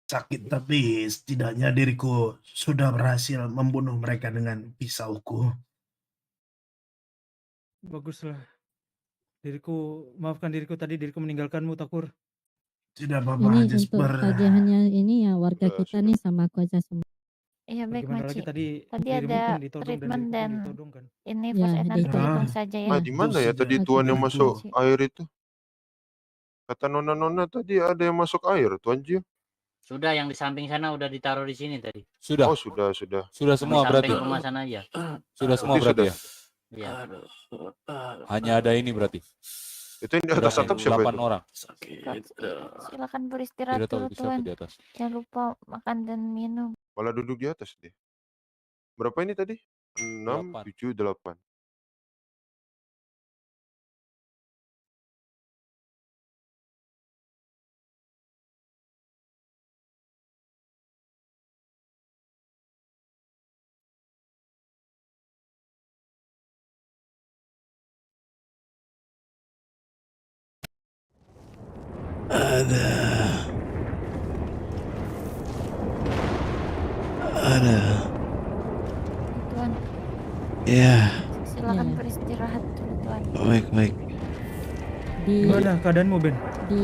sakit tapi setidaknya diriku sudah berhasil membunuh mereka dengan pisauku. Baguslah. Maafkan diriku tadi diriku meninggalkanmu, Takur. Tidak apa-apa, Ini untuk Jasper. tagihannya ini ya warga kita nih sama aku aja semua. Iya baik Bagaimana lagi Maci. tadi Tadi dirimu ada kan ditodong dan treatment diriku pun dan ditodong kan? ini Ya, first aid nanti ditodong. dihitung saja ya. Di mana ya tadi Oke, tuan yang oke. masuk Maci. air itu? Kata nona-nona tadi ada yang masuk air, Tuan Gio. Sudah yang di samping sana udah ditaruh di sini tadi. Sudah. Oh, sudah. Sudah Di semua berarti. samping rumah sana aja. Sudah semua Berarti berarti sudah. ya. Iya. Hanya ada ini berarti. Itu yang di atas Sudah atap siapa 8 itu? orang. Silakan beristirahat Tidak tahu dulu siapa Tuan. di atas. Jangan lupa makan dan minum. Malah duduk di atas dia. Berapa ini tadi? 6, 8. 7, 8. Ada. Tuan, Ya, silakan Ya. beristirahat dulu Tuan. baik. Di Gimana keadaanmu, Ben? di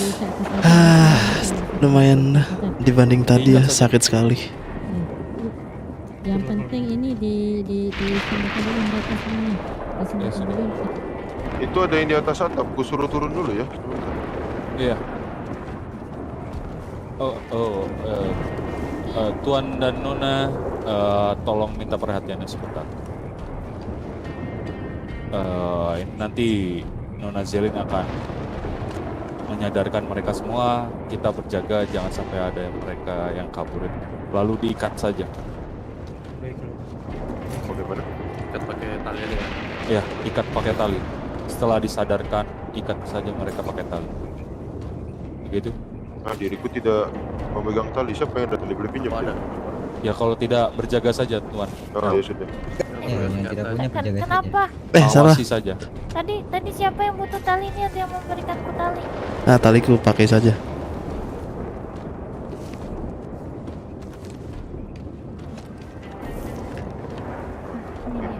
cek kesehatan. Lumayan lah. Dibanding tadi ya, Tinggal saja. sakit sekali. Yang penting ini disembuhkan dulu mereka semuanya. Disembuhkan dulu. Itu ada yang di atas atap. Ku suruh turun dulu ya. Sebentar. Iya. Tuan dan Nona, tolong minta perhatiannya sebentar. Nanti Nona Zelin akan menyadarkan mereka semua. Kita berjaga jangan sampai ada mereka yang kaburin. Lalu diikat saja. Baiklah. Bagaimana? Ikat pakai tali aja ya. Ya, ikat pakai tali. Setelah disadarkan, ikat saja mereka pakai tali. Begitu. Nah, diriku tidak memegang tali. Siapa yang ada tali? Boleh pinjam? Oh, ada. Ya kalau tidak berjaga saja, Tuan. Oh, ya sudah. Ya, yang tidak punya penjaga saja. Kenapa? Salah. Awasi saja. Tadi siapa yang butuh tali ini atau yang memberikanku tali? Nah, taliku pakai saja. Ini dia.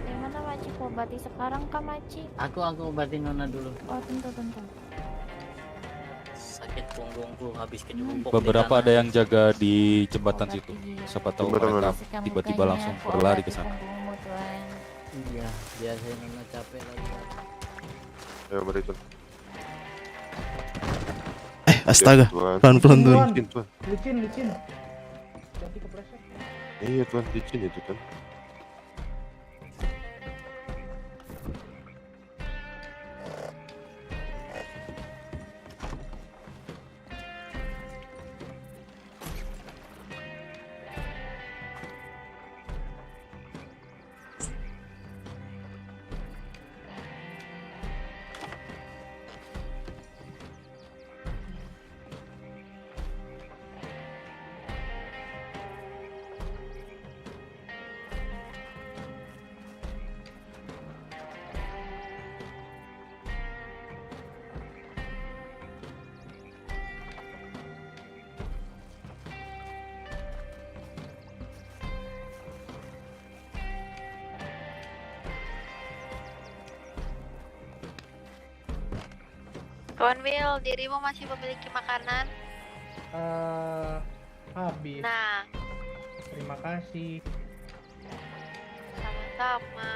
Gimana Maci? Ku obati sekarang kah Maci? Aku obatin Nona dulu. Oh tentu. Sakit punggungku habis kejerupuk. Beberapa ada yang jaga di jembatan situ. Siapa tahu Jembatan mereka Bersihkan tiba-tiba mukanya, langsung ku berlari obati ke sana. punggungmu, Tuan. Iya, biasanya Nona capek lagi. Ya, mari Tuan. Astaga. Tuan. Pelan-pelan, Tuan. Licin, Tuan. Licin. Ganti kepleset. Iya, Tuan. Licin itu, Tuan. Tuan Will, dirimu masih memiliki makanan? Habis. Nah, Terima kasih. sama-sama.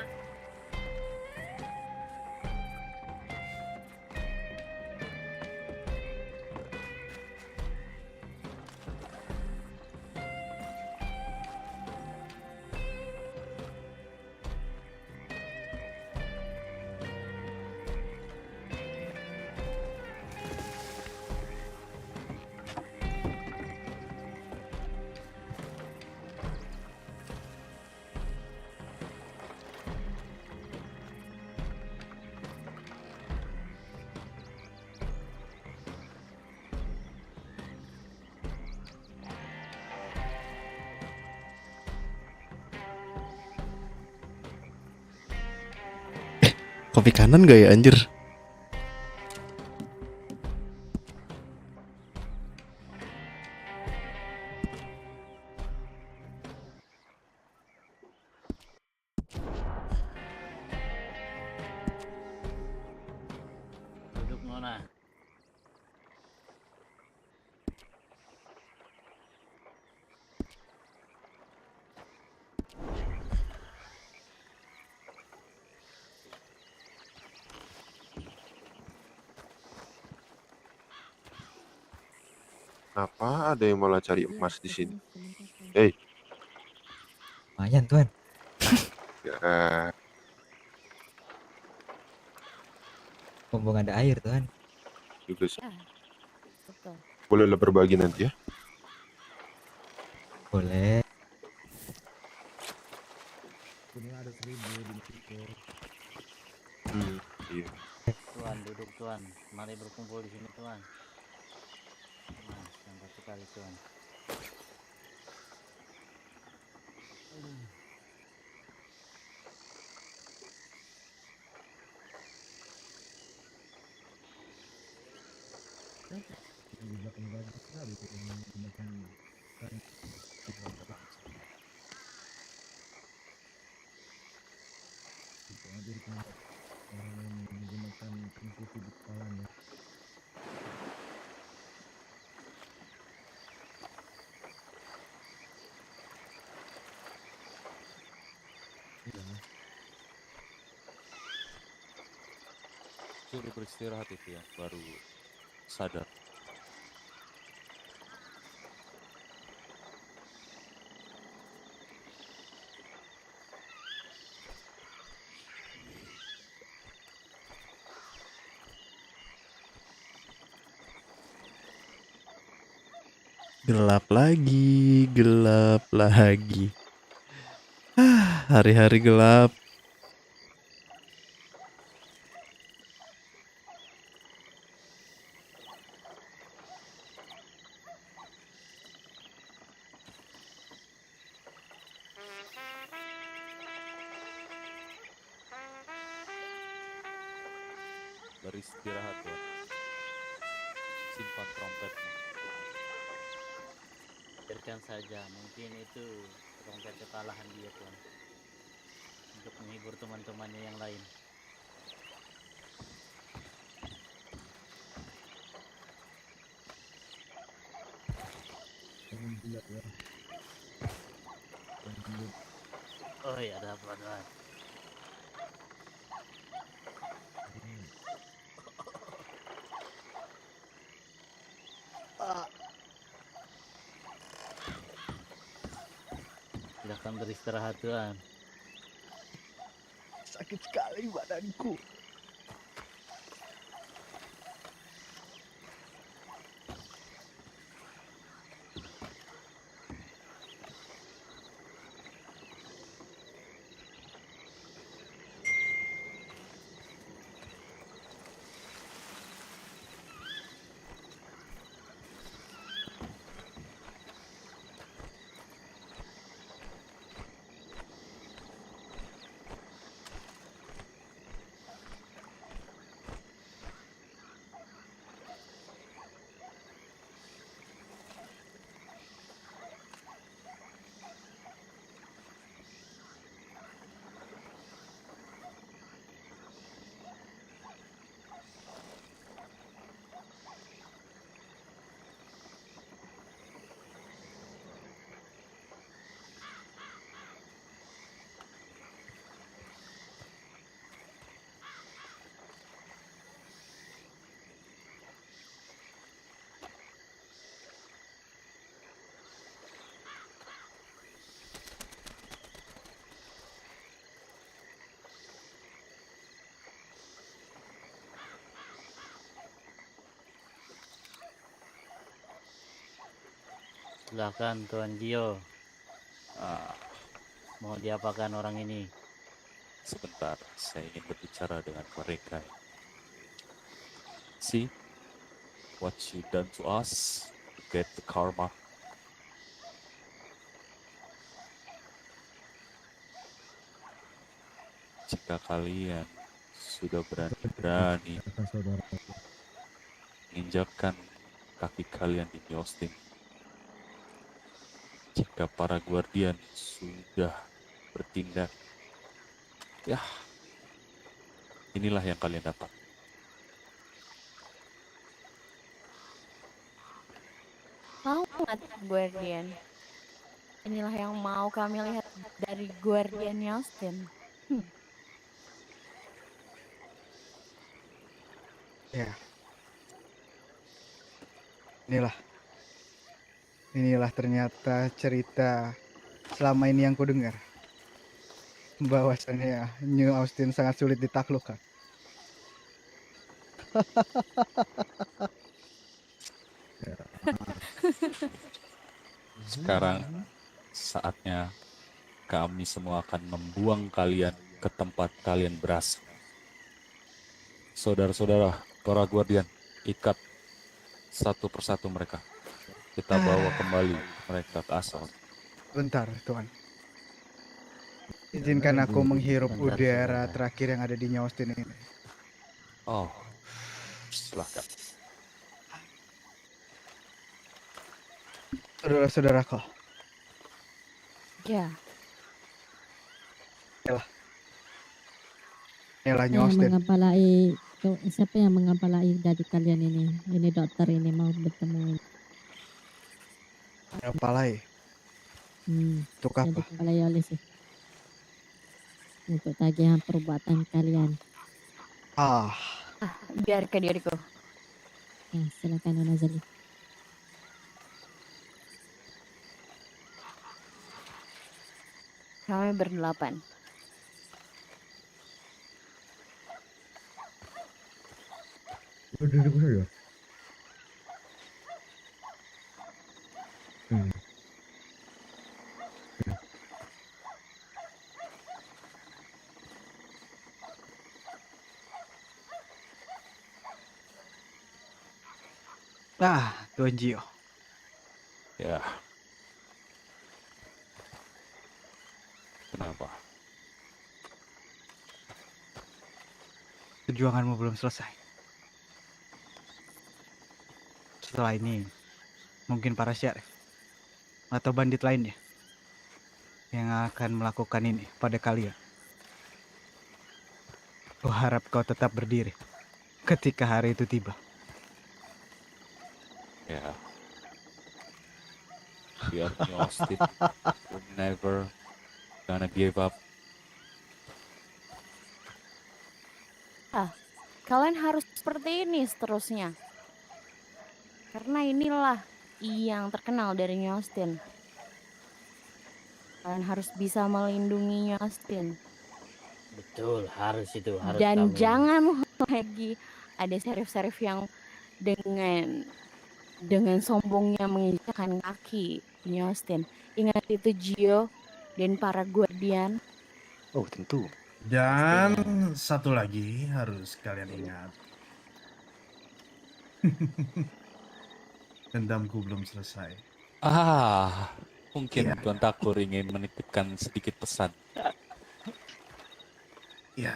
Kopi kanan gak ya anjir? Duduk Nona. Kenapa ada yang malah cari emas di sini? Hei. Lumayan Tuan. Ya, Mumpung ada air Tuan. juga sih. Betul. Bolehlah berbagi nanti ya. Boleh. Ini ada 1000 di situ. Iya. Tuan, duduk Tuan. Mari berkumpul di sini Tuan. Nah, sangat sekali Tuan. Di belakang banyak sekali tuh yang menggunakan kain. Itu aja di tempat orang yang menggunakan kain putih di kepalanya. Iya. Suruh beristirahat itu yang baru sadar. Gelap lagi, gelap lagi. Hari-hari gelap. Beristirahat Tuan. Simpan trompetnya. Biarkan saja, mungkin itu trompet kekalahan dia Tuan. Untuk menghibur teman-temannya yang lain. Oh iya, ada apa Tuan? Silahkan beristirahat Tuan. Sakit sekali badanku. Silahkan Tuan Gio. Mau diapakan orang ini? Sebentar, saya ingin berbicara dengan mereka. See what you done to us, get the karma. Jika kalian sudah berani-berani saudara. menginjakkan kaki kalian di New Austin. Jika para guardian sudah bertindak, ya inilah yang kalian dapat. Mau nggak Guardian? Inilah yang mau kami lihat dari Guardian Austin. Ya. Inilah ternyata cerita selama ini yang kudengar. Bahwasannya New Austin sangat sulit ditaklukkan. Sekarang saatnya kami semua akan membuang kalian ke tempat kalian berasal. Saudara-saudara, para guardian, ikat satu persatu mereka. Kita bawa kembali mereka ke asal. Bentar, Tuan. Izinkan aku menghirup udara terakhir yang ada di New Austin ini. Oh, silahkan. Saudara-saudaraku. Ya. Inilah New Yang Austin. siapa yang mengapalai dari kalian ini? Ini dokter ini mau bertemu. Apalai. Untuk Yang apa? dikepalai oleh sih. Untuk tagihan perbuatan kalian. Biar ke diriku. Ya, silakan Nona Zali. Kami berdelapan. Diriku saja. Tuan Gio. Ya. Kenapa? Perjuanganmu belum selesai. Setelah ini, mungkin para syarif atau bandit lainnya yang akan melakukan ini pada kalian. Kuharap kau tetap berdiri ketika hari itu tiba. Ya. Biar New Austin will never gonna give up. Kalian harus seperti ini seterusnya. Karena inilah yang terkenal dari New Austin. Kalian harus bisa melindungi New Austin. Betul, harus itu, harus Dan kamu. jangan lagi ada serif-serif yang dengan sombongnya menginjakkan kaki di New Austin. Ingat itu Gio dan para guardian. Oh tentu. Dan satu lagi harus kalian ingat. Dendamku belum selesai. Mungkin Tuan Takur ingin menitipkan sedikit pesan. Ya.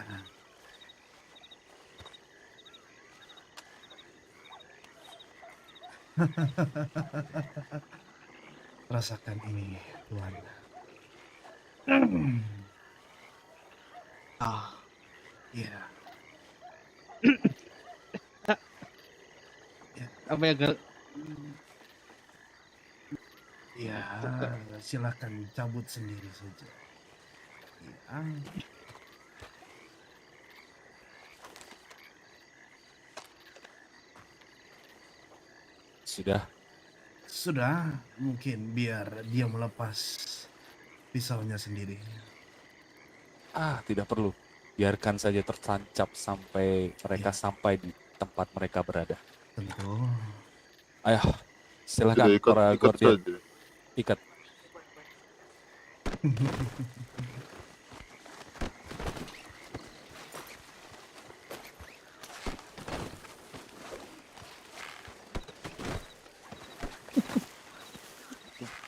Rasakan ini, Tuan. Ya. Apa ya, Gal? Ya, silakan cabut sendiri saja. Ya. Sudah. Sudah, mungkin biar dia melepas pisaunya sendiri. Tidak perlu. Biarkan saja tertancap sampai mereka sampai di tempat mereka berada. Tentu. Ayo, silakan Sudah, para ikat guardian. saja. Ikat.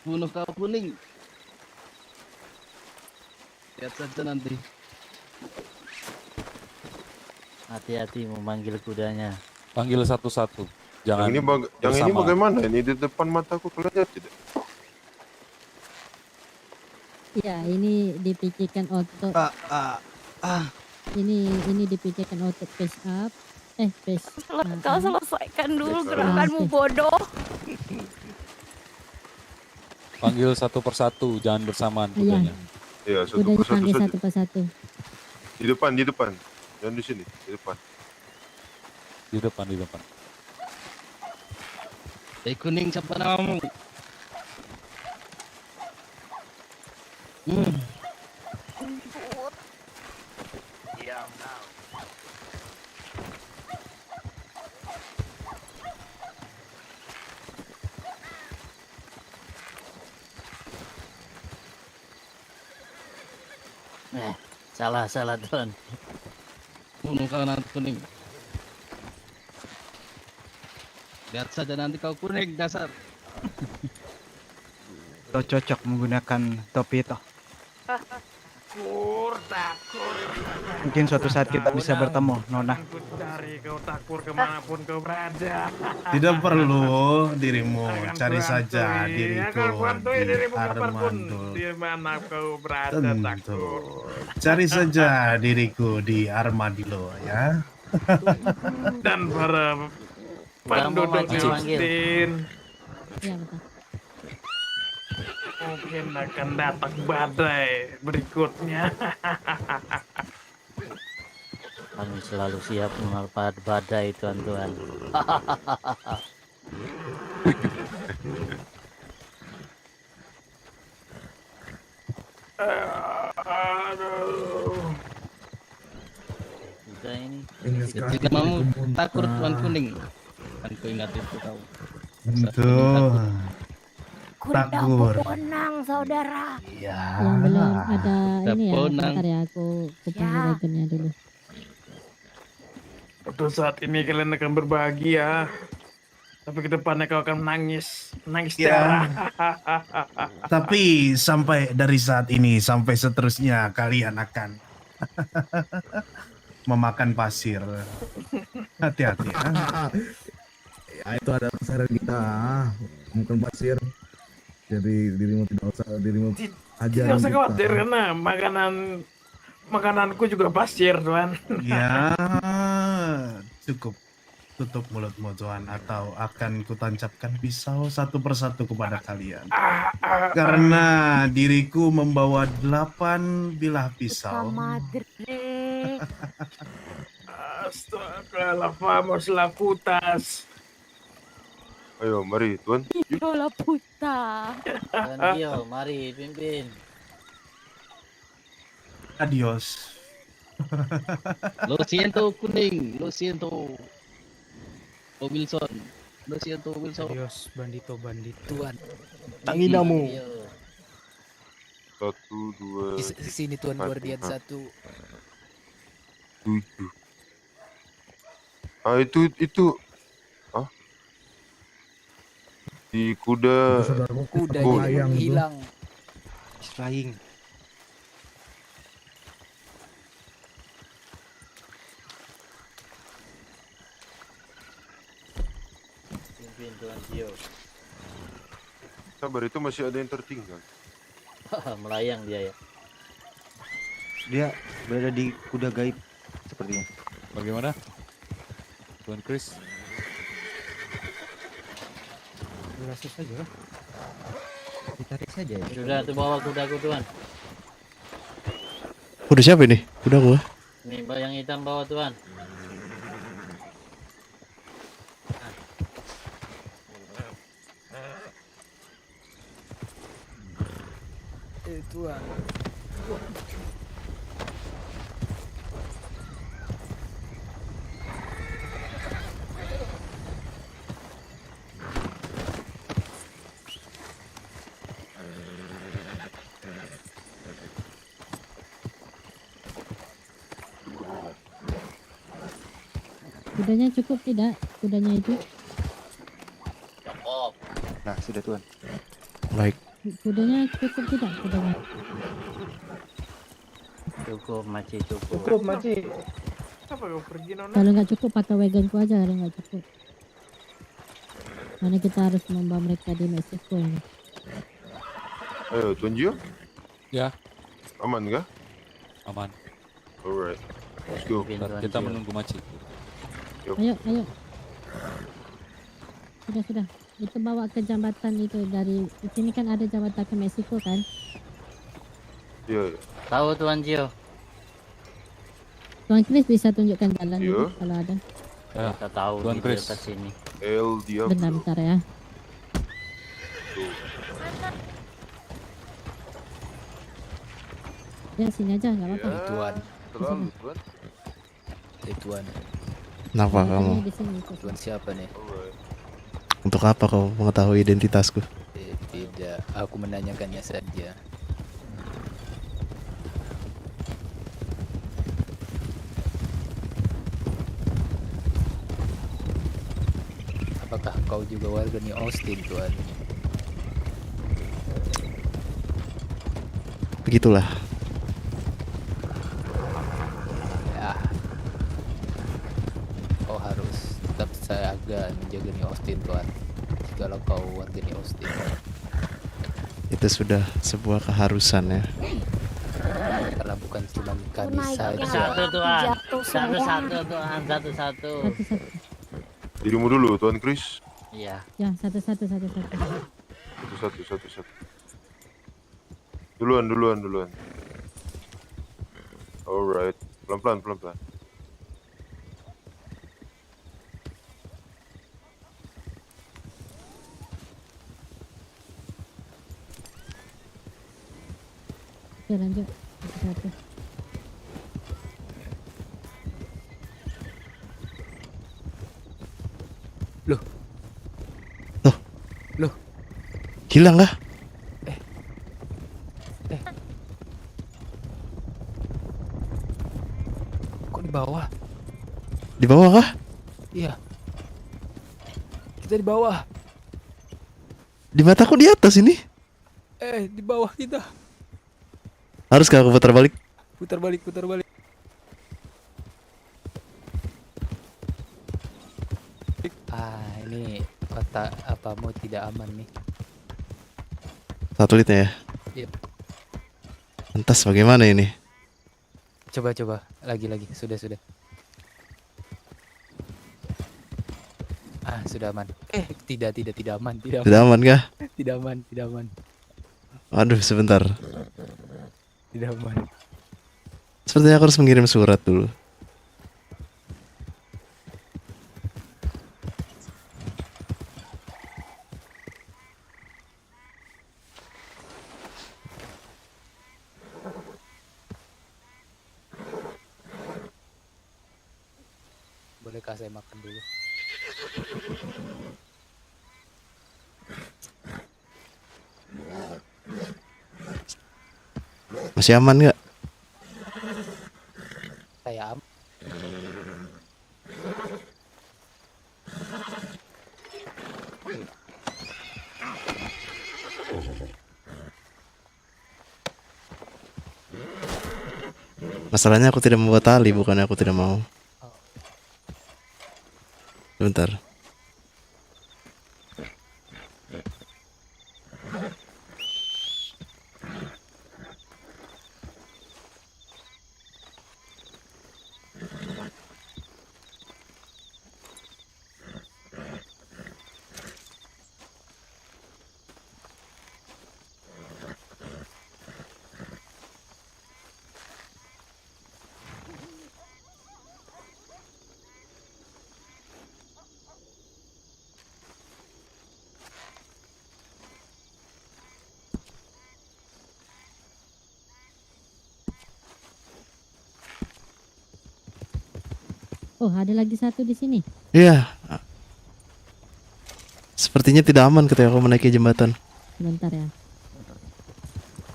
Bunuh kau kuning. Lihat saja nanti. Hati-hati memanggil kudanya. Panggil satu-satu. Jangan Yang ini bersama. bagaimana? Ini di depan mataku kelihatan tidak? Ya, ini dipikirkan otot. Ini dipikirkan otot face up. Face. Kau selesaikan dulu Face up. gerakanmu bodoh. Panggil satu persatu, jangan bersamaan kudanya. Iya, satu Kudanya persatu panggil saja. satu persatu. Di depan. Jangan di sini, di depan. Di depan. Kuning siapa namamu? Salah Tuan. Bunuh kau nanti kuning. Lihat saja nanti kau kuning dasar. Kau cocok menggunakan topi itu. Takur. Mungkin suatu saat kita bisa bertemu, Nona. Aku cari kau takur kemanapun kau berada. Tidak perlu dirimu, Akan cari kuantui, saja diriku akan kuantui di dirimu kapanpun Armadul. di mana kau berada Tentu. takur. Cari saja diriku di Armadillo ya. Dan para penduduk Maci panggil. Austin Ya, betul. mungkin akan datang badai berikutnya. Kami selalu siap melawan badai tuan-tuan. Aduh. Udah ini. Ketika kamu takut tuan kuning. Kan kau ingat itu kau. Tentu. Takur. Ponang saudara. Ya. Yang belum ada ini ya, Ponang. bentar ya aku panggil wagonnya dulu. Untuk saat ini kalian akan berbahagia, tapi ke depannya kau akan menangis Ya. darah. Tapi sampai dari saat ini sampai seterusnya kalian akan memakan pasir. Hati-hati ya. Ya itu ada saran kita, mungkin pasir. Jadi dirimu tidak usah Tidak usah khawatir karena makananku juga pasir, Tuan. Ya, cukup tutup mulutmu Tuan, atau akan kutancapkan pisau satu persatu kepada kalian. Karena diriku membawa 8 bilah pisau. Astaga, la vamos la putas. Ayo, mari Tuan. Idola puta. Tuan Dio, mari pimpin. Adios. Lo siento kuning, lo siento. Oh Wilson, lo siento Wilson. Adios bandito. Tuan. Tanginamu. 1, 2, Di sini Tuan Guardian 1. 7. Ah itu. Ah. Di kuda. Kuda Oh, yang hilang. Flying. Pimpin Tuan Dio. Sabar, itu masih ada yang tertinggal. Melayang dia ya. Dia berada di kuda gaib sepertinya. Bagaimana? Tuan Chris? Langsung saja. Ditarik saja ya. Sudah tuh bawa kudaku Tuan. Udah siapa ini? Udah gua. Nih bayang hitam bawa Tuan. Tuan. Kudanya cukup tidak? Kudanya itu? Cukup. Nah, sudah Tuan. Baik. Kudanya cukup tidak? Kudanya. Cukup Maci cukup. Cukup Maci. Kenapa kau pergi Nona? Kalau nggak cukup pakai wagonku aja, kalau nggak cukup. Karena kita harus membawa mereka di Meksiko ini. Ayo, Tuan Gio. Ya. Aman kah? Aman. Alright. Let's go. Kita menunggu Maci. Ayo. Sudah. Itu bawa ke jambatan itu, dari sini kan ada jambatan ke Meksiko kan? Iya. Tahu Tuan Gio. Tuan Chris bisa tunjukkan jalan Iya. itu kalau ada. Kita tahu Tuan di Chris. dekat sini. El Diablo. Bentar ya. Ya sini aja nggak apa-apa. Tuan. Terlalu, Tuan. Tuan. Kenapa kamu? Di sini. Tuan siapa nih? Untuk apa kau mengetahui identitasku? Tidak, aku menanyakannya saja. Apakah kau juga warga New Austin, Tuan? Begitulah. Ya. Kau harus tetap jaga menjaga New Austin, Tuan. Jikalau kau warga New Austin. Itu sudah sebuah keharusan ya. Karena bukan cuma kami saja. Satu Tuan. Satu Tuan. Satu. Dirimu dulu, Tuan Chris. Iya. Ya satu. Satu. Duluan. Alright. Pelan-pelan. Oke lanjut. Satu. Loh. Hilang kah? Kok di bawah? Di bawah kah? Iya. Kita di bawah. Di mataku di atas ini. Di bawah kita. Haruskah aku putar balik? Putar balik. Ini kota apamu tidak aman nih. Satelitnya ya? Iya. Lantas bagaimana ini? Coba. Lagi. Sudah. Sudah aman. Tidak aman. Tidak aman kah? Tidak aman. Aduh, sebentar. Tidak aman. Sepertinya aku harus mengirim surat dulu. Bolehkah saya makan dulu? Masih aman nggak? Saya aman. Masalahnya aku tidak membuat tali, bukannya aku tidak mau. Sebentar. Oh, ada lagi satu di sini. Iya. Sepertinya tidak aman ketika aku menaiki jembatan. Sebentar ya.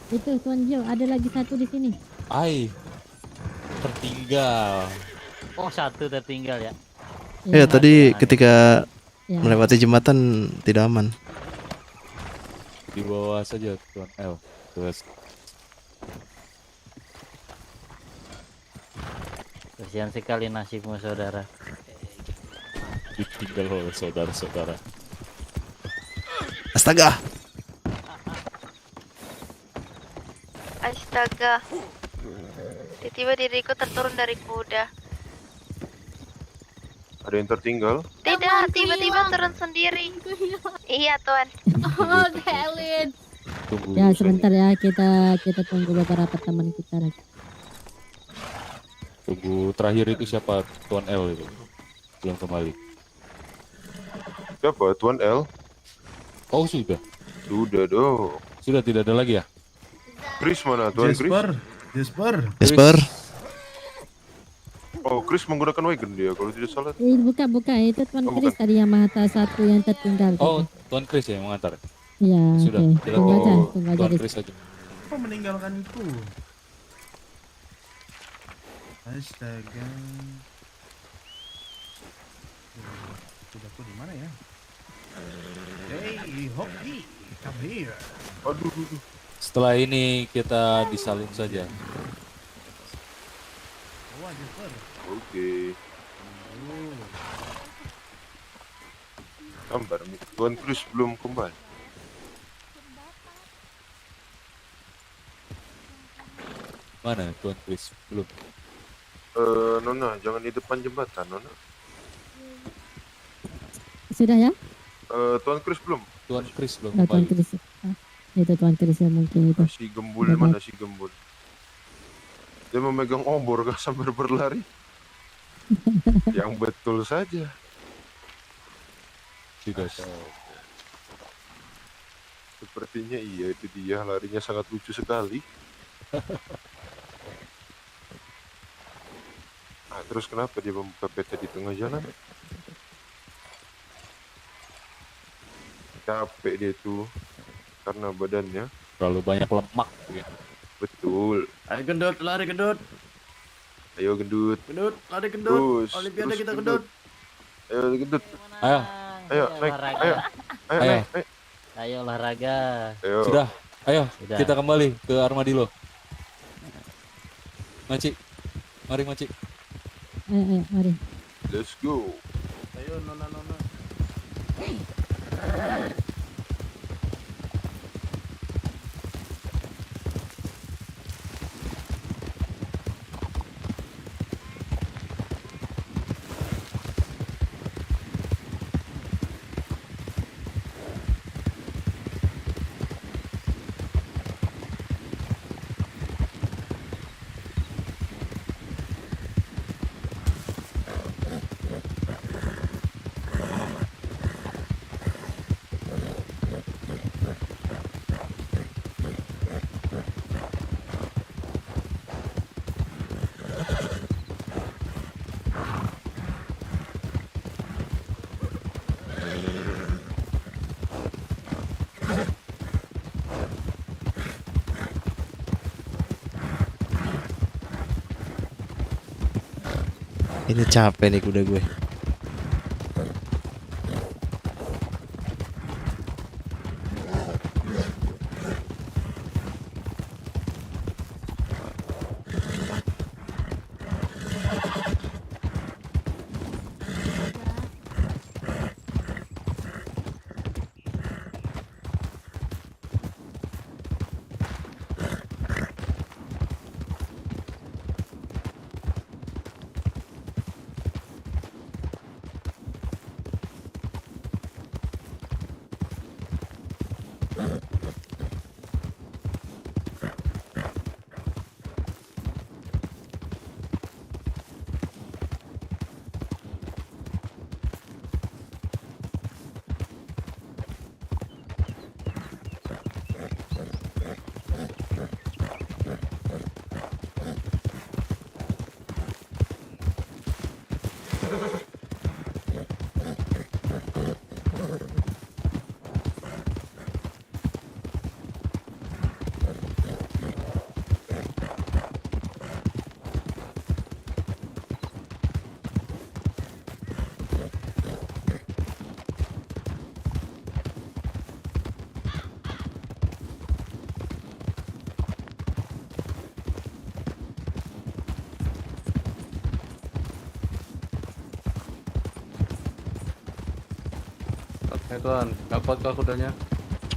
Itu Tuan Jo, ada lagi satu di sini. Tertinggal. Oh, satu tertinggal ya. Iya, tadi ketika Ya. melewati jembatan tidak aman. Di bawah saja Tuan L. Terus Kasihan sekali nasibmu, saudara. Ditinggal oleh saudara-saudara. Astaga. Astaga. Tiba-tiba diriku terturun dari kuda. Ada yang tertinggal? Tidak, tiba-tiba turun sendiri. Iya, Tuan. Oh, Kelin. Tunggu. Ya sebentar ya, kita tunggu beberapa teman kita lagi. Tunggu, terakhir itu siapa? Tuan L itu. Belum kembali. Siapa? Tuan L? Oh, sudah. Sudah dong. Sudah tidak ada lagi ya? Chris mana? Tuan Chris? Jasper. Oh, Chris menggunakan wagon dia kalau tidak salah. Bukan, itu Tuan Oh, Chris bukan. tadi yang Mahata satu yang tertinggal. Oh, Tuan Chris ya yang mengantar. Iya, Sudah, oke. kita Tunggu aja, tunggu tunggu aja. Tuan Ris. Chris aja. Kok meninggalkanku? Astaga. Kudaku di mana ya? Hey, Hoki, come here. Aduh. Setelah ini kita disalin saja. Oh, Jasper. Oke. Gambar, Tuan Chris belum kembali. Mana Tuan Chris? Belum. Nona, jangan di depan jembatan, Nona. Sudah ya? Tuan Chris belum. Tuan Chris belum Oh, Tuan kembali. Chris. Itu Tuan Chris ya mungkin itu. Si Gembul mana si Gembul? Dia memegang obor kah sambil berlari? Yang betul saja. Tidak tahu. Sepertinya iya, itu dia, larinya sangat lucu sekali. Nah, terus kenapa dia membuka peta di tengah jalan? Capek dia tuh karena badannya terlalu banyak lemak gitu. Betul. Ayo gendut, lari gendut. Ayo gendut. Gendut, lari gendut. Terus, Olimpiade terus kita gendut. Ayo gendut. Ayo. Ayo naik. olahraga. Ayo. Ayo Ayo. naik. Ayo. Ayo olahraga. Ayo. Sudah. Ayo, Sudah. kita kembali ke Armadillo. Maci. Mari Maci. Ayo, mari. Let's go. Ayo nona. Ini capek nih kuda gue. Tuan, nggak kuat kah kudanya?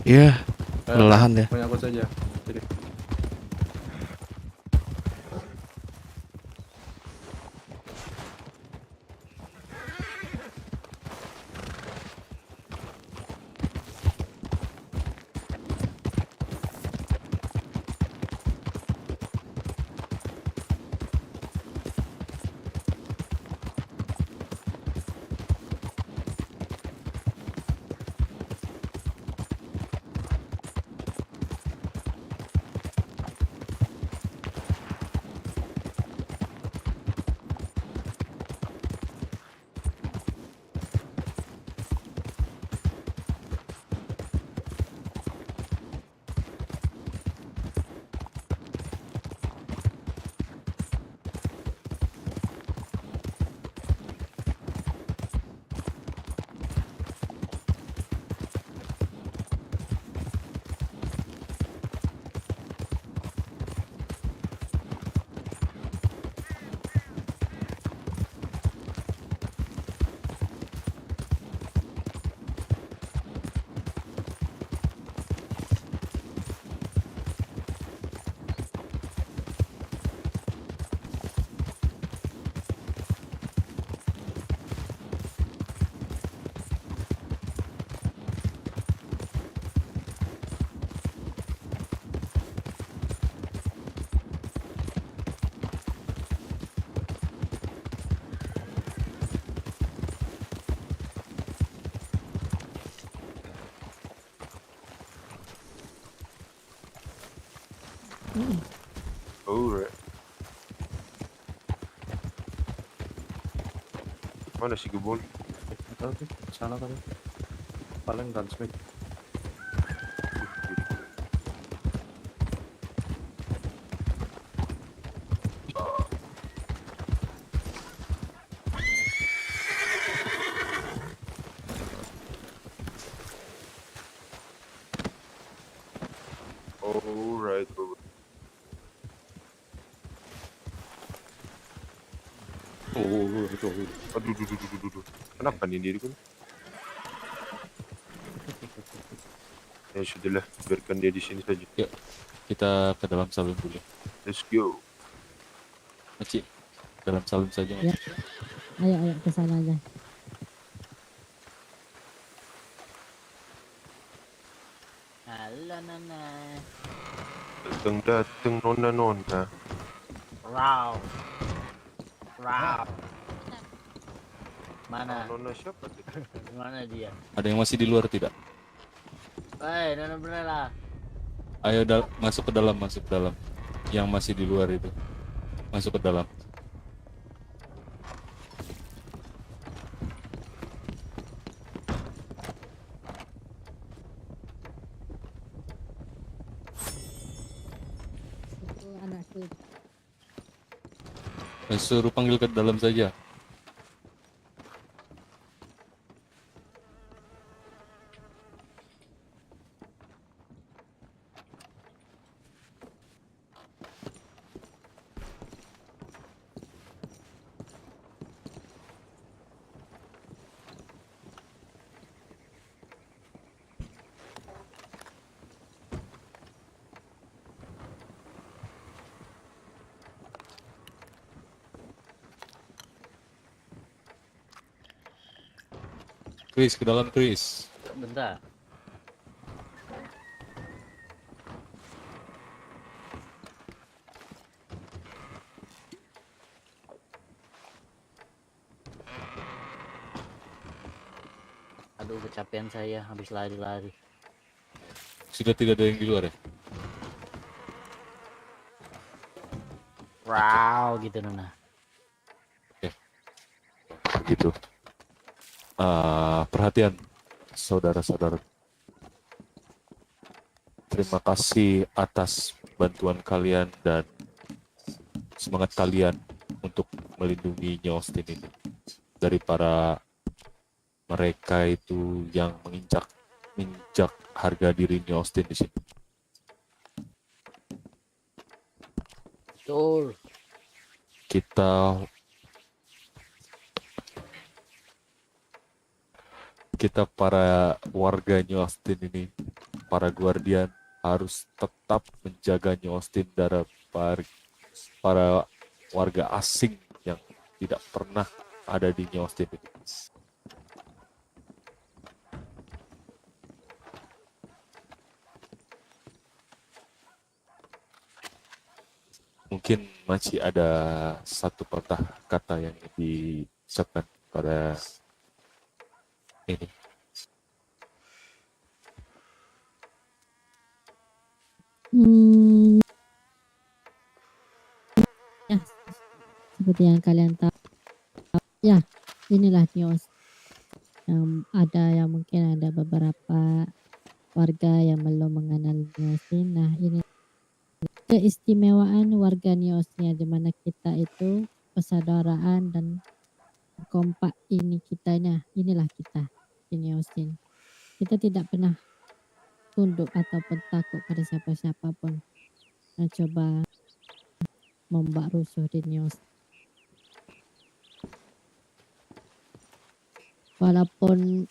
Iya, kelelahan ya. Punya aku saja. Jadi. Alright. Mana si Gebon? Tahu tuh, sana kali. Paling gunsmith. Alright. Aduh. Kenapa nih diriku? Ya sudahlah, biarkan dia di sini saja. Yuk, kita ke dalam salon dulu. Let's go. Maci, dalam salon saja. Ya. Ayo ke sana aja. Halo Nona. Datang nona. Wow. Mana? Nona siapa tuh? Mana dia? Ada yang masih di luar tidak? Hei, Nona Brella. Ayo masuk ke dalam. Yang masih di luar itu. Masuk ke dalam. Itu anakku. Suruh panggil ke dalam saja. Chris, ke dalam Chris. Bentar. Aduh, kecapean saya habis lari-lari. Sudah tidak ada yang di luar ya? Wow, gitu Nona. Begitu. Perhatian saudara-saudara. Terima kasih atas bantuan kalian dan semangat kalian untuk melindungi Nyi Austin ini dari para mereka itu yang menginjak harga diri Nyi Austin di sini. Betul. kita para warga New Austin ini, para guardian harus tetap menjaga New Austin dari para warga asing yang tidak pernah ada di New Austin ini. Mungkin masih ada satu patah kata yang diucapkan pada ini. Ya, seperti yang kalian tahu, ya inilah news yang ada, yang mungkin ada beberapa warga yang belum mengenal news ini. Nah, ini keistimewaan warga New Austin, di mana kita itu persaudaraan dan kompak ini kitanya. Inilah kita di New Austin. Kita tidak pernah tunduk ataupun takut pada siapa-siapa pun yang coba membuat rusuh di New Austin. Walaupun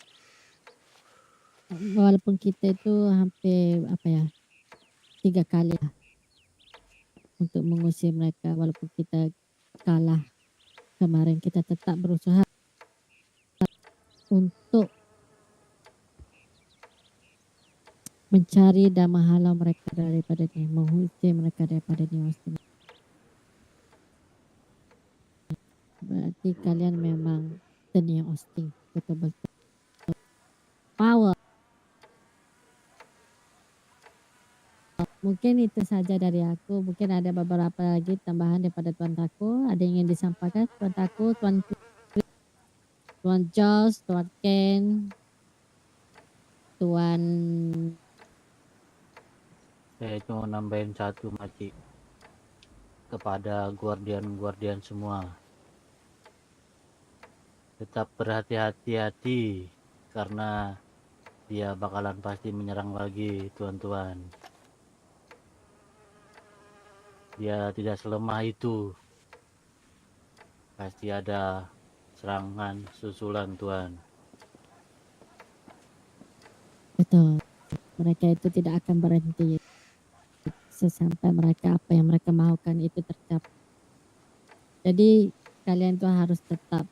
kita itu hampir 3 kali lah untuk mengusir mereka, walaupun kita kalah kemarin, kita tetap berusaha untuk mencari dan menghalau mereka daripada ini, mengusir mereka daripada New Austin. Berarti kalian memang the New Austin, betul-betul power. Mungkin itu saja dari aku. Mungkin ada beberapa lagi tambahan daripada Tuan Tako. Ada yang ingin disampaikan Tuan Tako, Tuan Josh, Tuan Ken, Tuan... Saya cuma nambahin satu, Maci, kepada guardian semua. Tetap berhati-hati karena dia bakalan pasti menyerang lagi, tuan-tuan. Dia tidak selemah itu. Pasti ada serangan susulan, Tuan. Betul. Mereka itu tidak akan berhenti sesampai mereka, apa yang mereka mahukan itu tercapai. Jadi kalian tuh harus tetap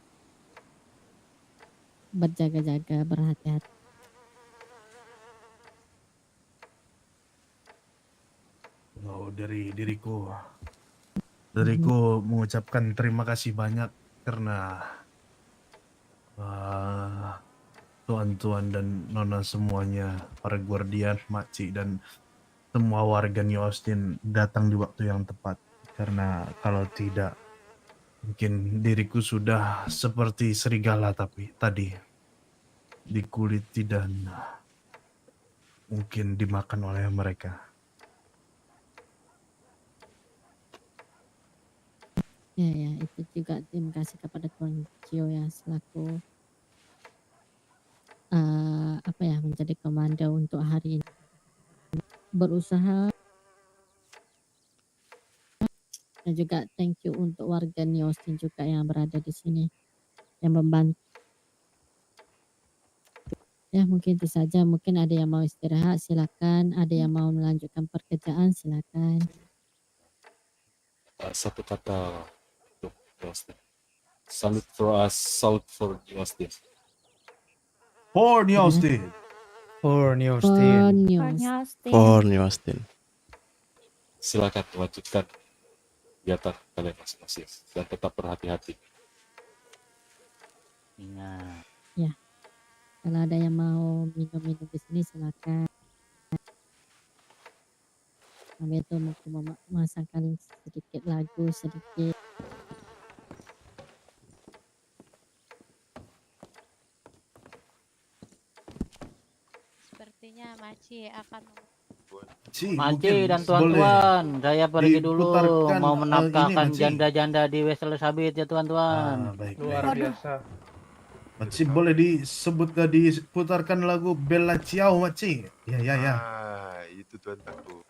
berjaga-jaga, berhati-hati. Oh, dari diriku mengucapkan terima kasih banyak karena tuan-tuan dan nona semuanya, para guardian, makcik dan semua warga New Austin datang di waktu yang tepat. Karena kalau tidak, mungkin diriku sudah seperti serigala tapi tadi dikuliti dan mungkin dimakan oleh mereka. Ya, itu juga terima kasih kepada Tuan Cio ya, selaku menjadi komando untuk hari ini, berusaha. Dan juga thank you untuk warga New Austin juga yang berada di sini yang membantu. Ya, mungkin itu saja. Mungkin ada yang mau istirahat, silakan. Ada yang mau melanjutkan pekerjaan, silakan. Satu kata untuk New Austin. Salute for us, salute for New Austin. For New Austin. For New Austin. For New Austin. Silakan melanjutkan kegiatan kalian masing-masing dan tetap berhati-hati. Ingat. Ya, kalau ada yang mau minum-minum di sini silakan. Sambil itu mungkin memasangkan sedikit lagu, sedikit. Sepertinya Maci akan Maci dan tuan-tuan, saya pergi dulu mau menafkahkan janda-janda di West Elizabeth ya tuan-tuan. Luar biasa. Makcik boleh diputarkan lagu Bella Ciao, Makcik? Ya. Itu Tuan Tako.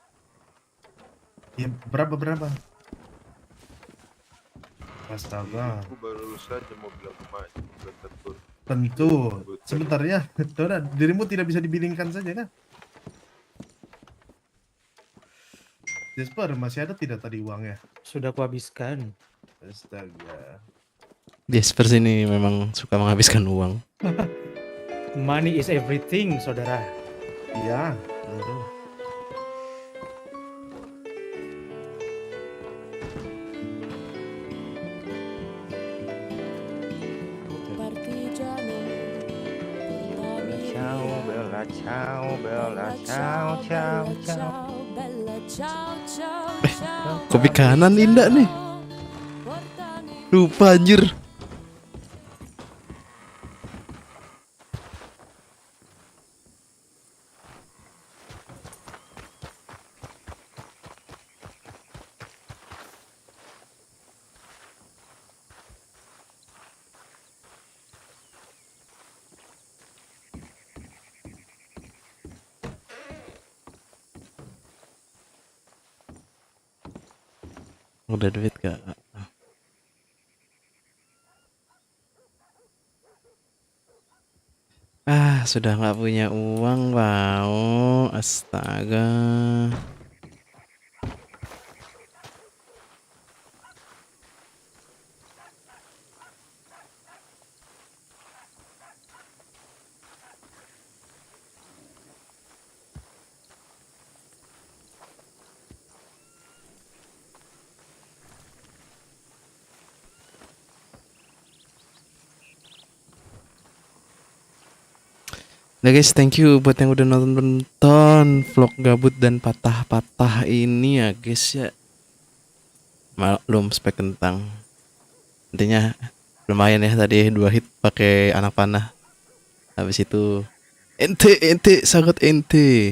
Ya, berapa? Astaga. Aku baru saja mau bilang ke Makcik, Tuan Tako. Tentu. Sebentar ya. Dora, dirimu tidak bisa dibilingkan saja kan? Jasper, masih ada tidak tadi uangnya? Sudah kuhabiskan. Astaga. Jasper sini memang suka menghabiskan uang. Money is everything, saudara. Iya, tentu. Ciao bella, ciao bella, ciao ciao ciao. Kopi kanan indah nih. Lupa anjir. Udah duit gak? Sudah nggak punya uang, wow, astaga. Nah guys, thank you buat yang udah nonton vlog gabut dan patah-patah ini ya guys ya. Maklum spek kentang. Intinya lumayan ya tadi 2 hit pakai anak panah. Habis itu ente sangat ente.